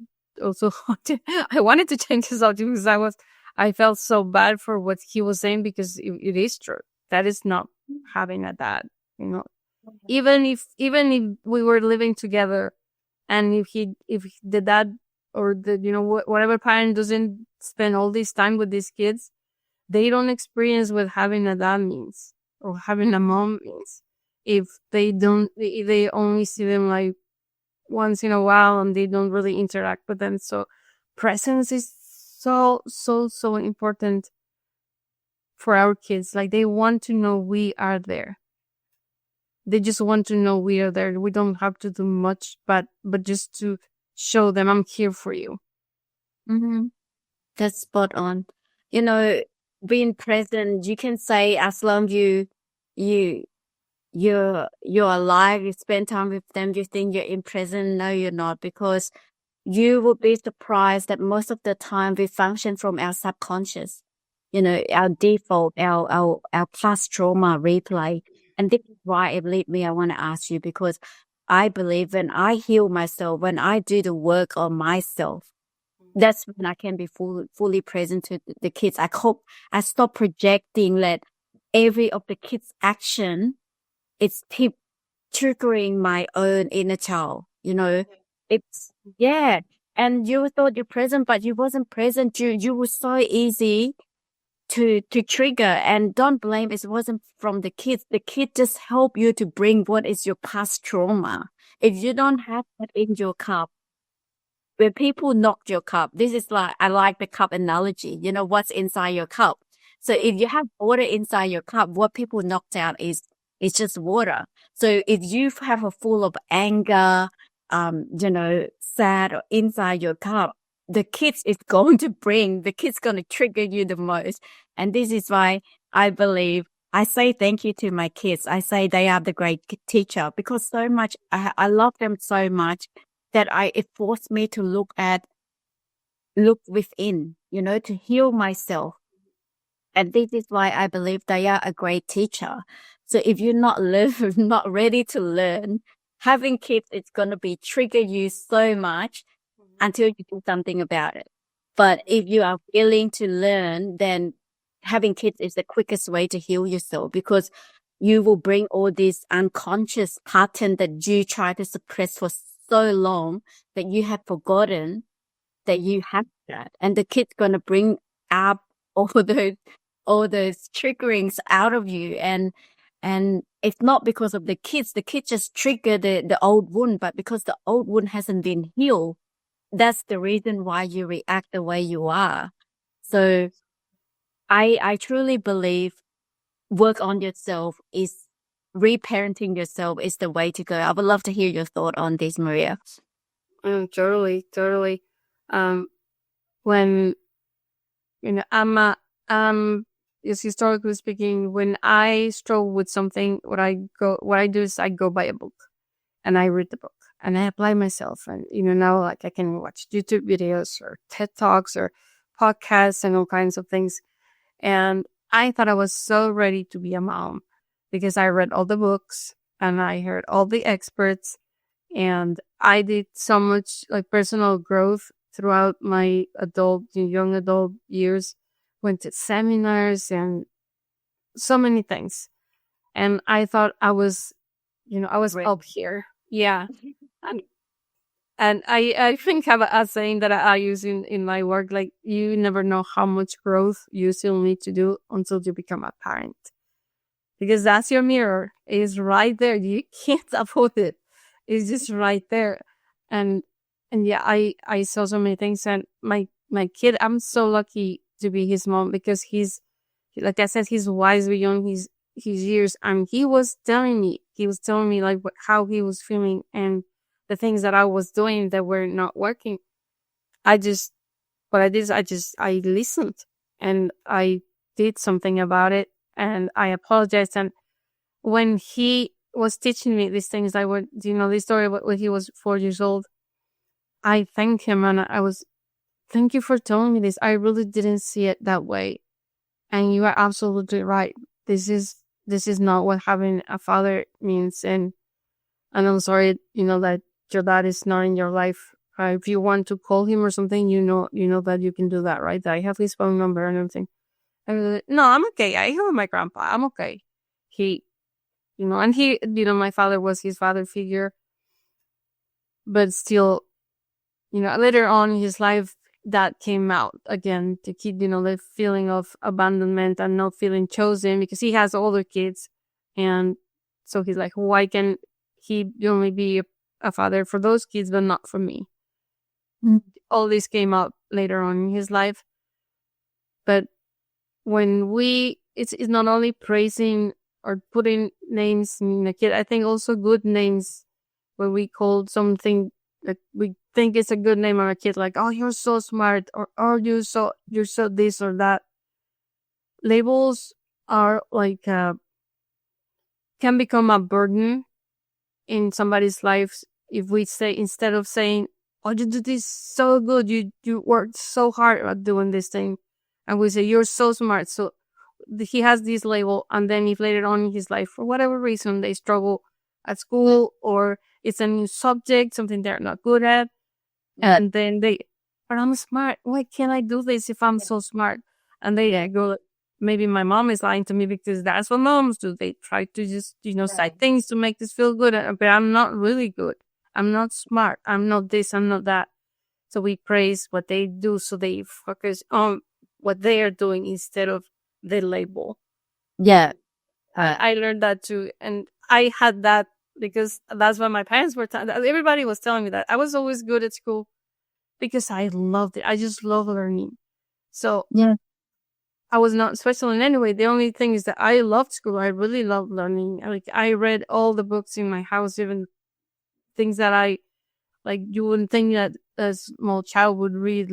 S3: also I wanted to change the subject because I felt so bad for what he was saying, because it is true. That is not having a dad, even if we were living together, and if the dad or the whatever parent doesn't spend all this time with these kids, they don't experience what having a dad means or having a mom means. If they only see them like once in a while and they don't really interact with them. So presence is so important for our kids. Like, they want to know we are there. They just want to know we are there. We don't have to do much, but just to show them, I'm here for you.
S1: That's spot on. Being present, you can say, as long you're alive, you spend time with them, you think you're in present. No, you're not, because you will be surprised that most of the time we function from our subconscious, our default, our past trauma replay. And this is why it lead me, I want to ask you, because I believe when I heal myself, when I do the work on myself, that's when I can be fully present to the kids. I hope I stop projecting that every of the kids' action, it's keep triggering my own inner child. It's, yeah. And you thought you're present, but you wasn't present. You were so easy to trigger, and don't blame it wasn't from the kids. The kid just help you to bring what is your past trauma. If you don't have that in your cup, when people knock your cup, this is like, I like the cup analogy, what's inside your cup. So if you have water inside your cup, what people knocked out is just water. So if you have a full of anger, sad or inside your cup, the kids going to trigger you the most. And this is why I believe I say thank you to my kids. I say they are the great teacher, because so much, I love them so much that it forced me to look within, to heal myself. And this is why I believe they are a great teacher. So if you're not ready to learn, having kids, it's going to be trigger you so much until you do something about it. But if you are willing to learn, then having kids is the quickest way to heal yourself, because you will bring all these unconscious patterns that you try to suppress for so long that you have forgotten that you have that. And the kid's going to bring up all those triggerings out of you. And it's not because of the kids just trigger the old wound, but because the old wound hasn't been healed. That's the reason why you react the way you are. So I truly believe work on yourself is reparenting yourself is the way to go. I would love to hear your thought on this, Maria.
S3: Totally. When just historically speaking, when I struggle with something, what I do is I go buy a book and I read the book and I apply myself. And now, like, I can watch YouTube videos or TED Talks or podcasts and all kinds of things. And I thought I was so ready to be a mom because I read all the books and I heard all the experts, and I did so much like personal growth throughout my young adult years. Went to seminars and so many things. And I thought I was, I was up here. Yeah. And I think have a saying that I use in my work, like, you never know how much growth you still need to do until you become a parent. Because that's your mirror. It's right there. You can't avoid it. It's just right there. And And yeah, I saw so many things, and my kid, I'm so lucky to be his mom, because like I said, he's wise beyond his years, and he was telling me like how he was feeling, and the things that I was doing that were not working. I just what I did is I listened, and I did something about it, and I apologized. And when he was teaching me these things, I would, this story when he was 4 years old, I thanked him, and I was, thank you for telling me this. I really didn't see it that way. And you are absolutely right. This is not what having a father means. And I'm sorry, that your dad is not in your life. If you want to call him or something, you know that you can do that, right? That I have his phone number and everything. I was like, no, I'm okay. I have my grandpa. I'm okay. He, and he, my father was his father figure, but still, later on in his life, that came out again to keep, the feeling of abandonment and not feeling chosen, because he has older kids. And so he's like, why can he only be a father for those kids, but not for me? All this came up later on in his life. But when it's not only praising or putting names in a kid, I think also good names, when we call something that we think it's a good name on a kid, like, oh, you're so smart, or oh, you're so this or that. Labels are like, can become a burden in somebody's life if we say, instead of saying, oh, you do this so good, you worked so hard at doing this thing, and we say, you're so smart. So he has this label, and then if later on in his life, for whatever reason, they struggle at school, or it's a new subject, something they're not good at, and then but I'm smart. Why can't I do this if I'm so smart? And they go, maybe my mom is lying to me, because that's what moms do. They try to just, cite things to make this feel good, but I'm not really good. I'm not smart. I'm not this. I'm not that. So we praise what they do, so they focus on what they are doing instead of the label.
S1: Yeah.
S3: I learned that too. And I had that because that's what my parents were telling. Everybody was telling me that. I was always good at school because I loved it. I just love learning. So
S1: Yeah.
S3: I was not special in any way. The only thing is that I loved school. I really loved learning. I read all the books in my house, even things that you wouldn't think that a small child would read,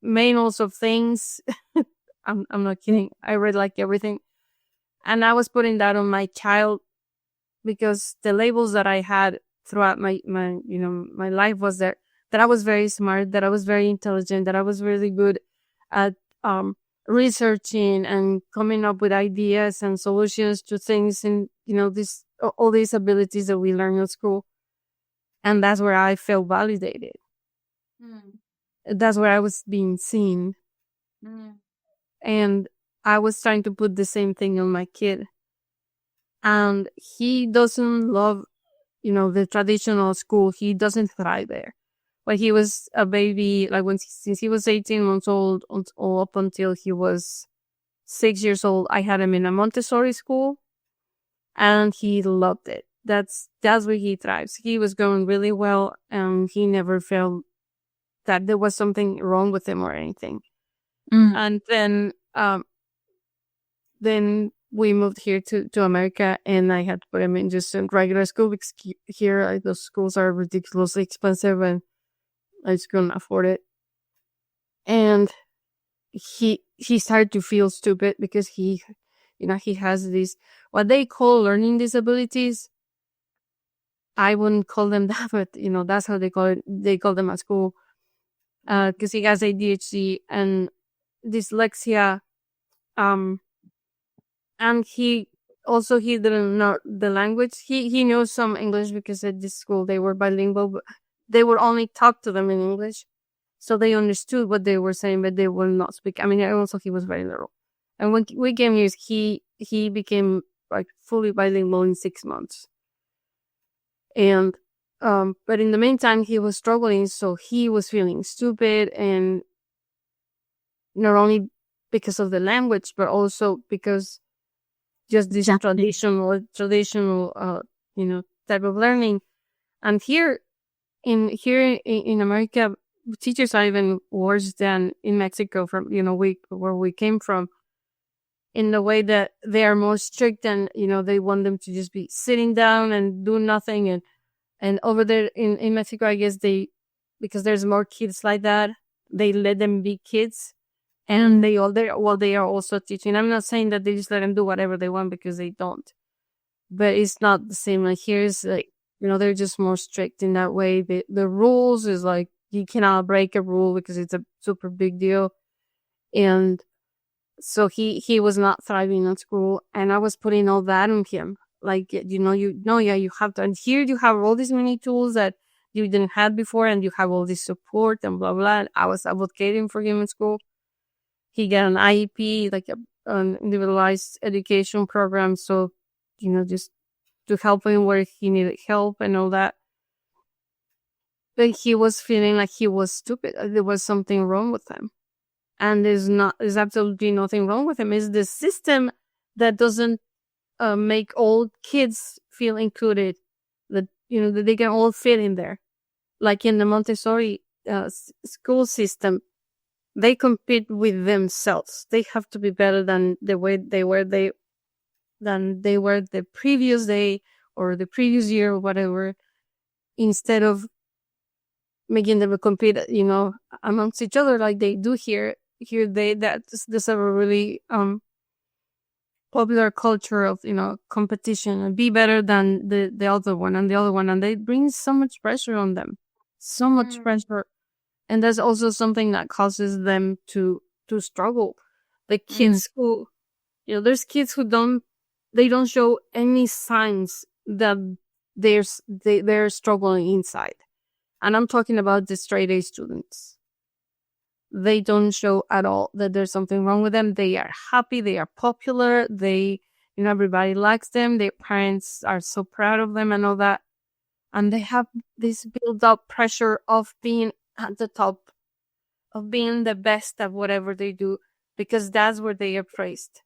S3: manuals of things. I'm not kidding. I read everything. And I was putting that on my child, because the labels that I had throughout my life was that I was very smart, that I was very intelligent, that I was really good at researching and coming up with ideas and solutions to things, and all these abilities that we learn at school. And that's where I felt validated. That's where I was being seen. And I was trying to put the same thing on my kid. And he doesn't love, the traditional school. He doesn't thrive there. When he was a baby, since he was 18 months old, up until he was 6 years old, I had him in a Montessori school, and he loved it. That's where he thrives. He was going really well, and he never felt that there was something wrong with him or anything. And then we moved here to America, and I had to put him in just a regular school, because here those schools are ridiculously expensive, and I just couldn't afford it. And he started to feel stupid, because he has these, what they call learning disabilities. I wouldn't call them that, but that's how they call it. They call them at school, because he has ADHD and dyslexia, and he didn't know the language. He knows some English, because at this school they were bilingual, but they would only talk to them in English, so they understood what they were saying, but they would not speak. I mean, also he was very little, and when we came here, he became fully bilingual in 6 months. And but in the meantime, he was struggling, so he was feeling stupid, and not only because of the language, but also because just this traditional type of learning. And here in America, teachers are even worse than in Mexico, from where we came from, in the way that they are more strict, and they want them to just be sitting down and do nothing. And over there in Mexico, I guess because there's more kids like that, they let them be kids, and they are also teaching. I'm not saying that they just let them do whatever they want, because they don't, but it's not the same. Like, here's like, they're just more strict in that way. The rules is like, you cannot break a rule because it's a super big deal. And so he was not thriving at school, and I was putting all that on him. Like, you have to. And here you have all these many tools that you didn't have before, and you have all this support and blah blah. And I was advocating for him in school. He got an IEP, like an individualized education program. So, just to help him where he needed help and all that. But he was feeling like he was stupid. There was something wrong with him. And there's absolutely nothing wrong with him. It's the system that doesn't make all kids feel included, that that they can all fit in there. Like in the Montessori school system, they compete with themselves. They have to be better than the way they were the previous day or the previous year or whatever, instead of making them compete, amongst each other like they do here. There's a really popular culture of competition, and be better than the other one and the other one, and they bring so much pressure on them, so much pressure. And that's also something that causes them to struggle. The kids who, there's kids who don't show any signs that they're struggling inside. And I'm talking about the straight A students. They don't show at all that there's something wrong with them. They are happy. They are popular. Everybody likes them. Their parents are so proud of them and all that. And they have this built up pressure of being at the top, of being the best at whatever they do, because that's where they are praised.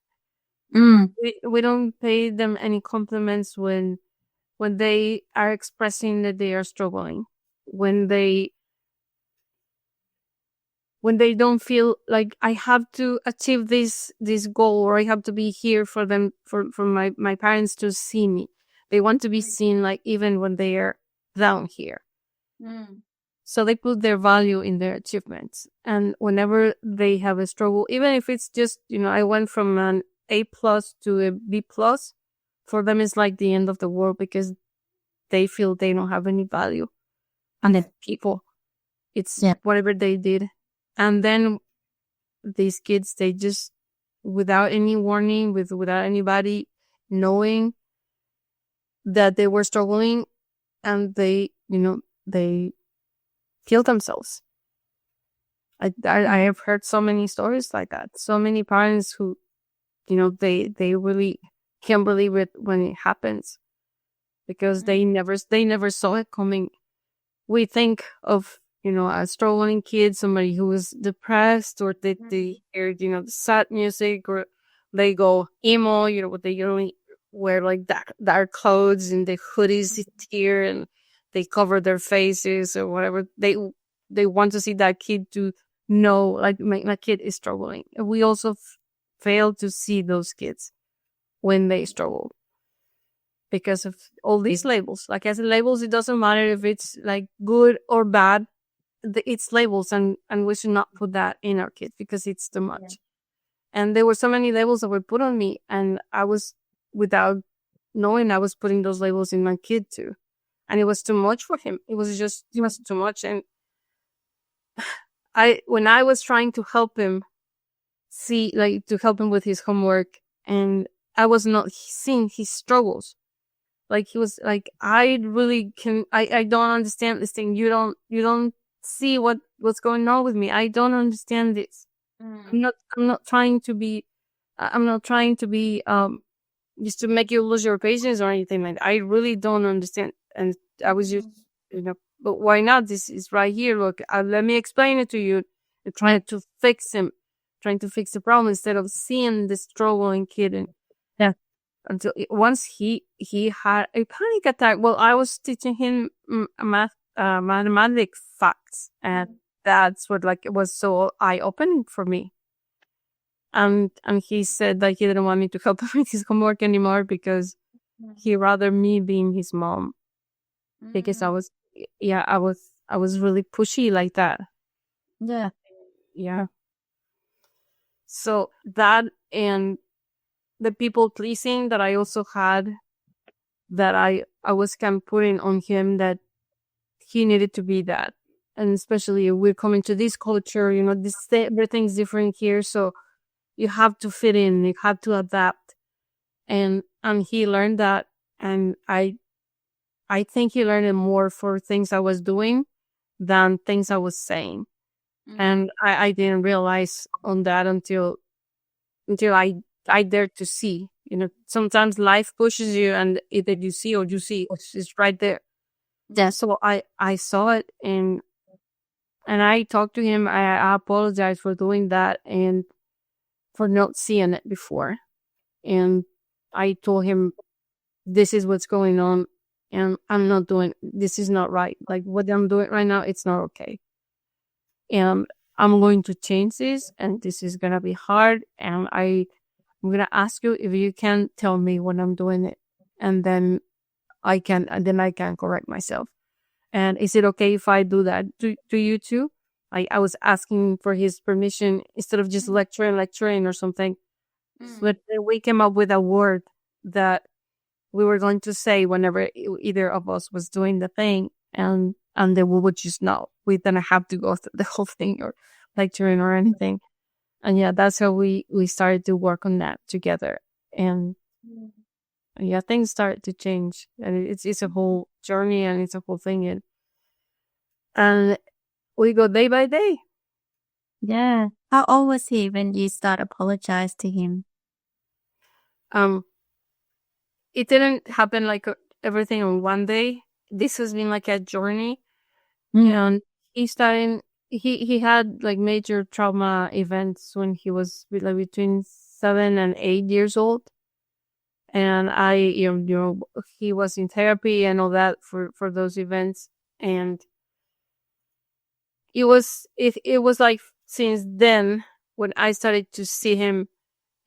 S3: We don't pay them any compliments when they are expressing that they are struggling, when they don't feel like I have to achieve this goal, or I have to be here for them, for my parents to see me. They want to be seen, like, even when they are down here. So they put their value in their achievements. And whenever they have a struggle, even if it's just, I went from an A+ to a B+, for them it's like the end of the world, because they feel they don't have any value. And then people, it's whatever they did. And then these kids, they just, without any warning, without anybody knowing that they were struggling, and they kill themselves. I have heard so many stories like that. So many parents who, they really can't believe it when it happens, because they never saw it coming. We think of, a struggling kid, somebody who was depressed, or they hear, the sad music, or they go emo, what they usually wear, like dark clothes and the hoodies here, and they cover their faces or whatever. They want to see that kid to know, like, my kid is struggling. And we also fail to see those kids when they struggle, because of all these labels. Like, as labels, it doesn't matter if it's like good or bad. It's labels, and we should not put that in our kids, because it's too much. And there were so many labels that were put on me, and I was, without knowing, I was putting those labels in my kid too. And it was too much for him. It was too much. And when I was trying to help him to help him with his homework, and I was not seeing his struggles. Like, he was like, I don't understand this thing. You don't see what's going on with me. I don't understand this. I'm not trying to be just to make you lose your patience or anything like that. I really don't understand. And I was just, but why not? This is right here. Look, let me explain it to you. And trying to fix the problem, instead of seeing the struggling kid. And until once he had a panic attack. Well, I was teaching him a math mathematic facts, and that's what like it was so eye opening for me. And he said that he didn't want me to help him with his homework anymore because he rather me being his mom, because I was I was really pushy like that.
S1: Yeah.
S3: Yeah. So that, and the people pleasing that I also had, that I was kind of putting on him, that he needed to be that. And especially we're coming to this culture, this everything's different here, so you have to fit in, you have to adapt. And he learned that, and I think he learned it more for things I was doing than things I was saying. And I didn't realize on that until I dared to see. Sometimes life pushes you, and either you see or it's right there.
S1: Yeah.
S3: So I saw it, and I talked to him. I apologized for doing that and for not seeing it before. And I told him, this is what's going on, and I'm not doing, this is not right. Like what I'm doing right now, it's not okay. And I'm going to change this, and this is going to be hard. And I'm going to ask you if you can tell me when I'm doing it, and then I can correct myself. And is it okay if I do that to you too? I was asking for his permission instead of just lecturing or something. But then we came up with a word that we were going to say whenever either of us was doing the thing, and then we would just know. We didn't have to go through the whole thing or lecturing or anything. And yeah, that's how we started to work on that together. And yeah, things started to change, and it's a whole journey, and it's a whole thing, and we go day by day.
S1: Yeah. How old was he when you start apologize to him?
S3: It didn't happen like everything on one day. This has been like a journey. And he had like major trauma events when he was like between 7 and 8 years old. And he was in therapy and all that for those events. And it was like since then when I started to see him,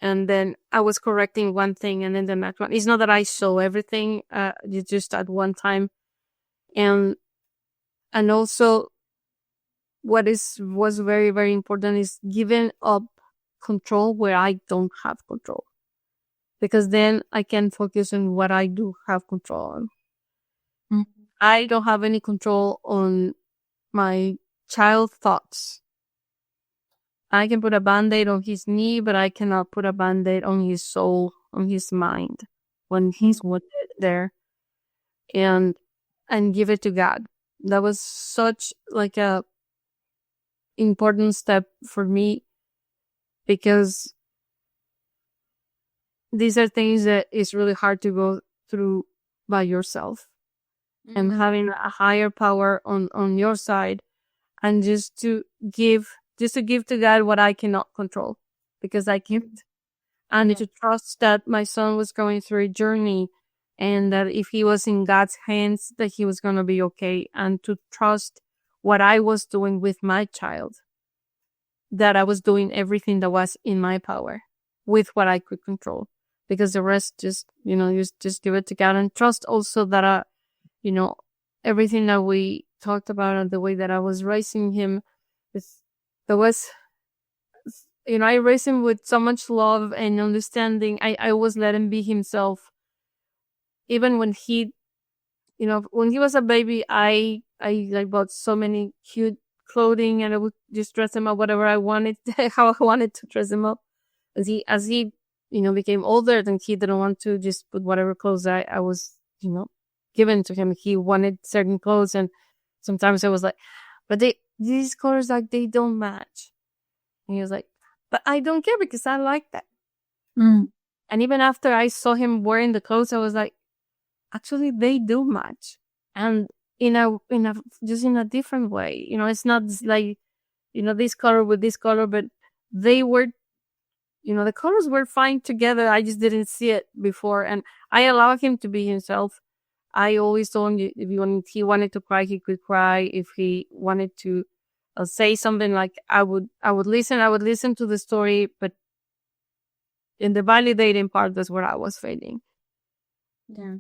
S3: and then I was correcting one thing and then the next one. It's not that I saw everything, just at one time. And also what was very, very important is giving up control where I don't have control. Because then I can focus on what I do have control on. I don't have any control on my child thoughts. I can put a band-aid on his knee, but I cannot put a band-aid on his soul, on his mind, when he's wounded there. And give it to God. That was such like a important step for me, because these are things that is really hard to go through by yourself. And having a higher power on your side, and just to give to God what I cannot control, because I can't. And to trust that my son was going through a journey, and that if he was in God's hands, that he was going to be okay. And to trust what I was doing with my child, that I was doing everything that was in my power with what I could control, because the rest just give it to God. And trust also that everything that we talked about and the way that I was raising him, I raised him with so much love and understanding. I always let him be himself. Even when he was a baby, I like bought so many cute clothing, and I would just dress him up whatever I wanted, how I wanted to dress him up. As he became older, then he didn't want to just put whatever clothes I was given to him. He wanted certain clothes, and sometimes I was like, but these colors, like, they don't match. And he was like, but I don't care, because I like that. And even after I saw him wearing the clothes, I was like, actually, they do match. And in a different way. It's not like, this color with this color, but they were, the colors were fine together. I just didn't see it before. And I allowed him to be himself. I always told him if he wanted to cry, he could cry. If he wanted to say something, like I would listen. I would listen to the story, but in the validating part, that's where I was failing.
S1: Yeah.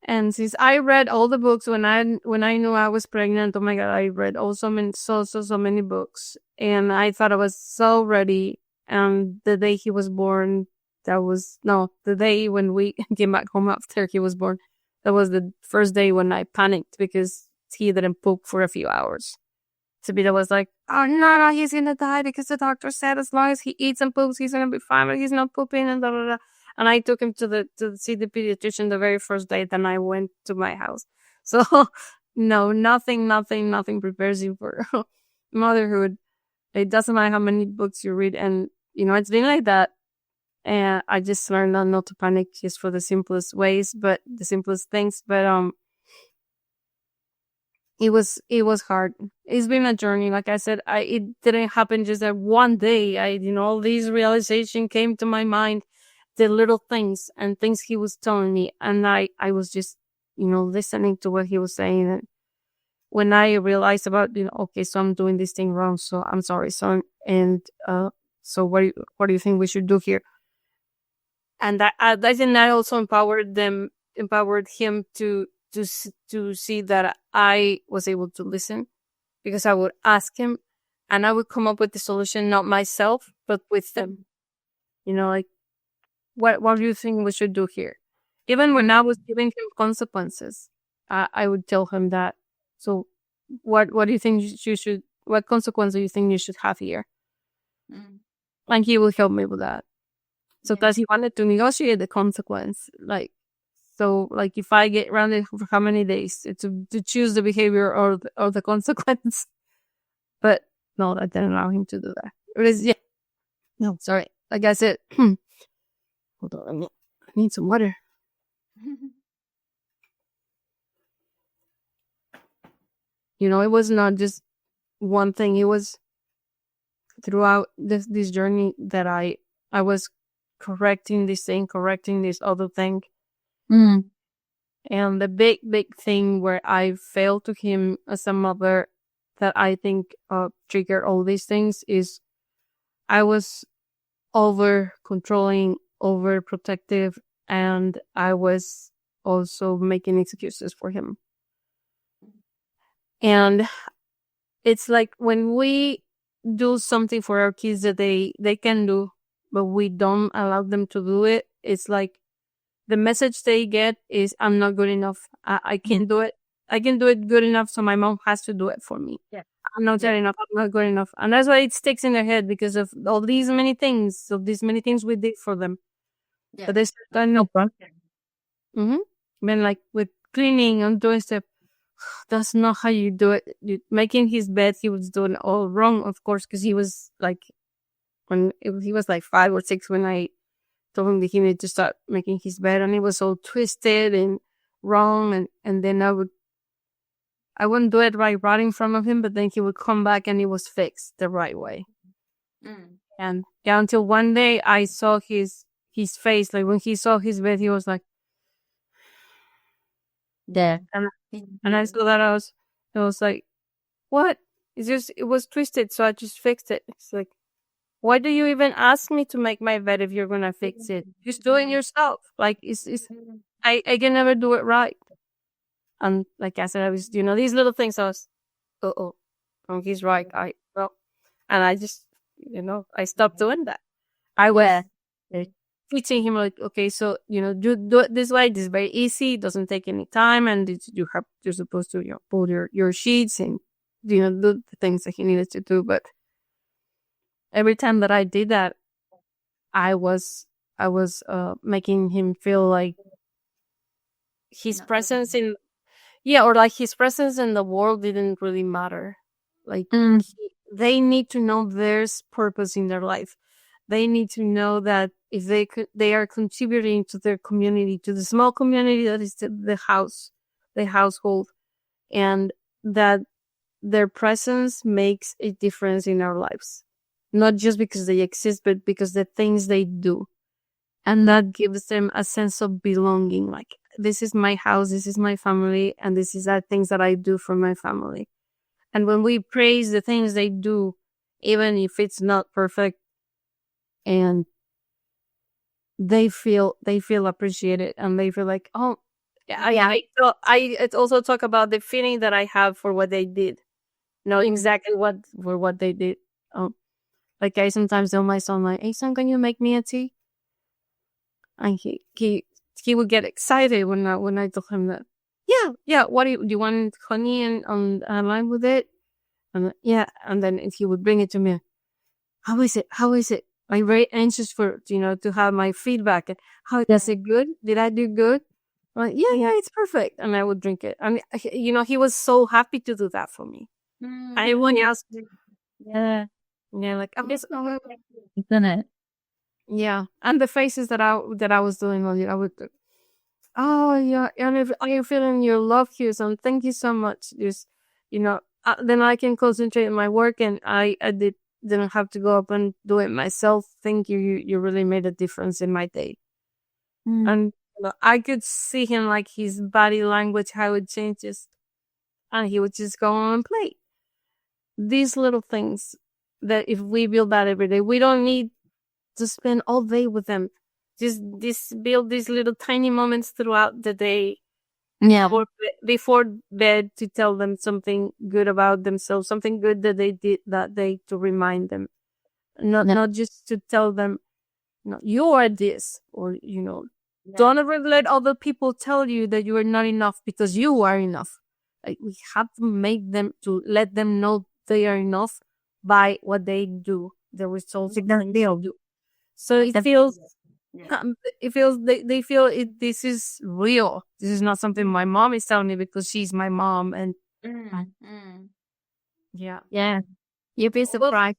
S3: And since I read all the books when I knew I was pregnant, oh my God, I read so many books, and I thought I was so ready. And the day he was born, the day when we came back home after he was born, that was the first day when I panicked because he didn't poop for a few hours. Sabina was like, "Oh no, he's gonna die because the doctor said as long as he eats and poops, he's gonna be fine, but he's not pooping and blah blah blah." And I took him to see the pediatrician the very first day. Then I went to my house. So no, nothing prepares you for motherhood. It doesn't matter how many books you read, and it's been like that. And I just learned not to panic just for the simplest ways, but the simplest things. But it was hard. It's been a journey. Like I said, it didn't happen just that one day. All these realization came to my mind, the little things and things he was telling me. And I was just, listening to what he was saying. And when I realized about, okay, so I'm doing this thing wrong. So I'm sorry, son. And, so what do you think we should do here? And I think that also empowered him to see that I was able to listen, because I would ask him and I would come up with the solution, not myself, but with them. Like, what do you think we should do here? Even when I was giving him consequences, I would tell him that. So what do you think what consequence do you think you should have here? And he will help me with that. So because he wanted to negotiate the consequence, if I get grounded for how many days, to choose the behavior or the consequence. But no, I didn't allow him to do that. It was, yeah. No, sorry. Like I said, hold on, I need some water. It was not just one thing. It was throughout this journey that I was correcting this thing, correcting this other thing. And the big thing where I failed to him as a mother, that I think triggered all these things, is I was over controlling, over protective, and I was also making excuses for him. And it's like when we do something for our kids that they can do, but we don't allow them to do it, it's like the message they get is, I'm not good enough. I can't do it. I can do it good enough, so my mom has to do it for me.
S1: Yeah.
S3: I'm not good enough. I'm not good enough. And that's why it sticks in their head, because of all these many things. So these many things we did for them.
S1: Yeah.
S3: But they start no problem. Then like with cleaning and doing stuff, that's not how you do it. Making his bed, he was doing it all wrong, of course, because he was like, he was like 5 or 6 when I told him that he needed to start making his bed, and it was all twisted and wrong, and then I wouldn't do it right in front of him, but then he would come back and it was fixed the right way. And yeah, until one day I saw his face, like when he saw his bed, he was like,
S1: there.
S3: And I saw that I was like, what? It was twisted, so I just fixed it. It's like, why do you even ask me to make my bed if you're gonna fix it? Just do it yourself. Like, I can never do it right. And like I said, I was, these little things, I was, he's right. And I just, I stopped doing that. I was teaching him like, okay, so, do it this way. This is very easy. It doesn't take any time. And you're supposed to, pull your sheets and, do the things that he needed to do. But every time that I did that, I was making him feel like his presence his presence in the world didn't really matter. Like, they need to know there's purpose in their life. They need to know that if they are contributing to their community, to the small community that is the household, and that their presence makes a difference in our lives. Not just because they exist, but because the things they do. And that gives them a sense of belonging. Like, this is my house, this is my family, and this is the things that I do for my family. And when we praise the things they do, even if it's not perfect, and they feel appreciated, and they feel like, oh, yeah. I also talk about the feeling that I have for what they did, know exactly what they did. Um, like I sometimes tell my son, like, "Hey son, can you make me a tea?" And he would get excited when I told him that. Yeah, yeah. What do you want honey and on lime with it? And yeah, and then he would bring it to me. How is it? How is it? I'm very anxious for to have my feedback. How does it good? Did I do good? I'm like, yeah, yeah, it's perfect. And I would drink it. And he was so happy to do that for me. I wouldn't ask.
S1: Yeah.
S3: Yeah, like I'm just
S1: Isn't it?
S3: yeah. And the faces that I was doing, I would. Oh yeah, and if are you feeling your love here, son? Thank you so much. Just then I can concentrate on my work, and I didn't have to go up and do it myself. Thank you. You really made a difference in my day. And I could see him, like his body language, how it changes, and he would just go on and play these little things. That if we build that every day, we don't need to spend all day with them. Just build these little tiny moments throughout the day.
S1: Yeah.
S3: Before bed, to tell them something good about themselves, something good that they did that day, to remind them, not just to tell them, you are this, or don't ever let other people tell you that you are not enough, because you are enough. Like, we have to let them know they are enough by what they do, the results that they do. So it feels they feel it. This is real. This is not something my mom is telling me because she's my mom. And yeah,
S1: You'd be surprised.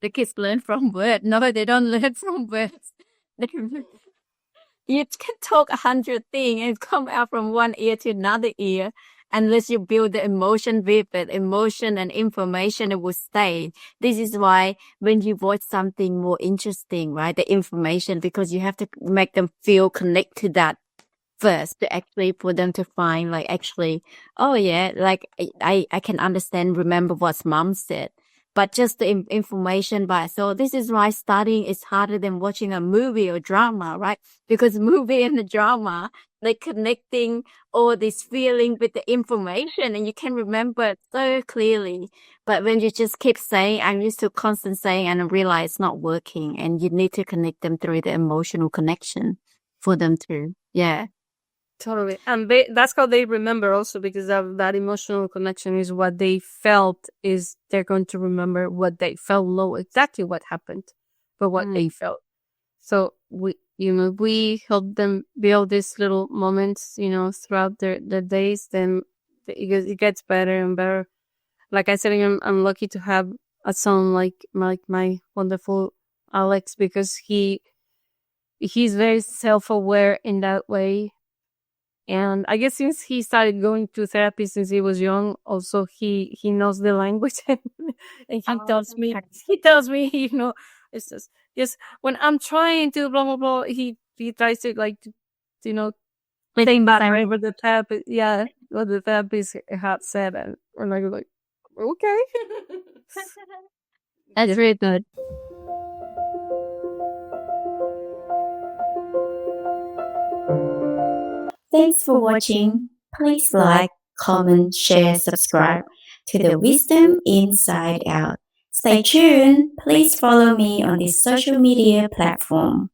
S1: The kids learn from words. No, they don't learn from words. You can talk 100 things and come out from one ear to another ear. Unless you build the emotion with it, emotion and information, it will stay. This is why when you voice something more interesting, right? The information, because you have to make them feel connect to that first, to actually for them to find, like, actually, oh yeah, like I can understand, remember what mom said. But just the information by, so this is why studying is harder than watching a movie or drama, right? Because movie and the drama, like connecting all this feeling with the information, and you can remember it so clearly. But when you just keep saying, I'm used to constant saying, and realize it's not working, and you need to connect them through the emotional connection for them to, yeah.
S3: Totally. And that's how they remember also, because of that emotional connection is what they felt, is they're going to remember what they felt low, exactly what happened, but what they felt. So we help them build these little moments, throughout their days. Then it gets better and better. Like I said, I'm lucky to have a son like my wonderful Alex, because he's very self-aware in that way. And I guess since he started going to therapy since he was young, also he knows the language, and he tells me, it's just, yes, when I'm trying to blah blah blah, he tries to, like, think back whatever the therapist, what the therapist had said, and we're like, okay.
S1: That's really good. Thanks for watching. Please like, comment, share, subscribe to the Wisdom Inside Out. Stay tuned. Please follow me on this social media platform.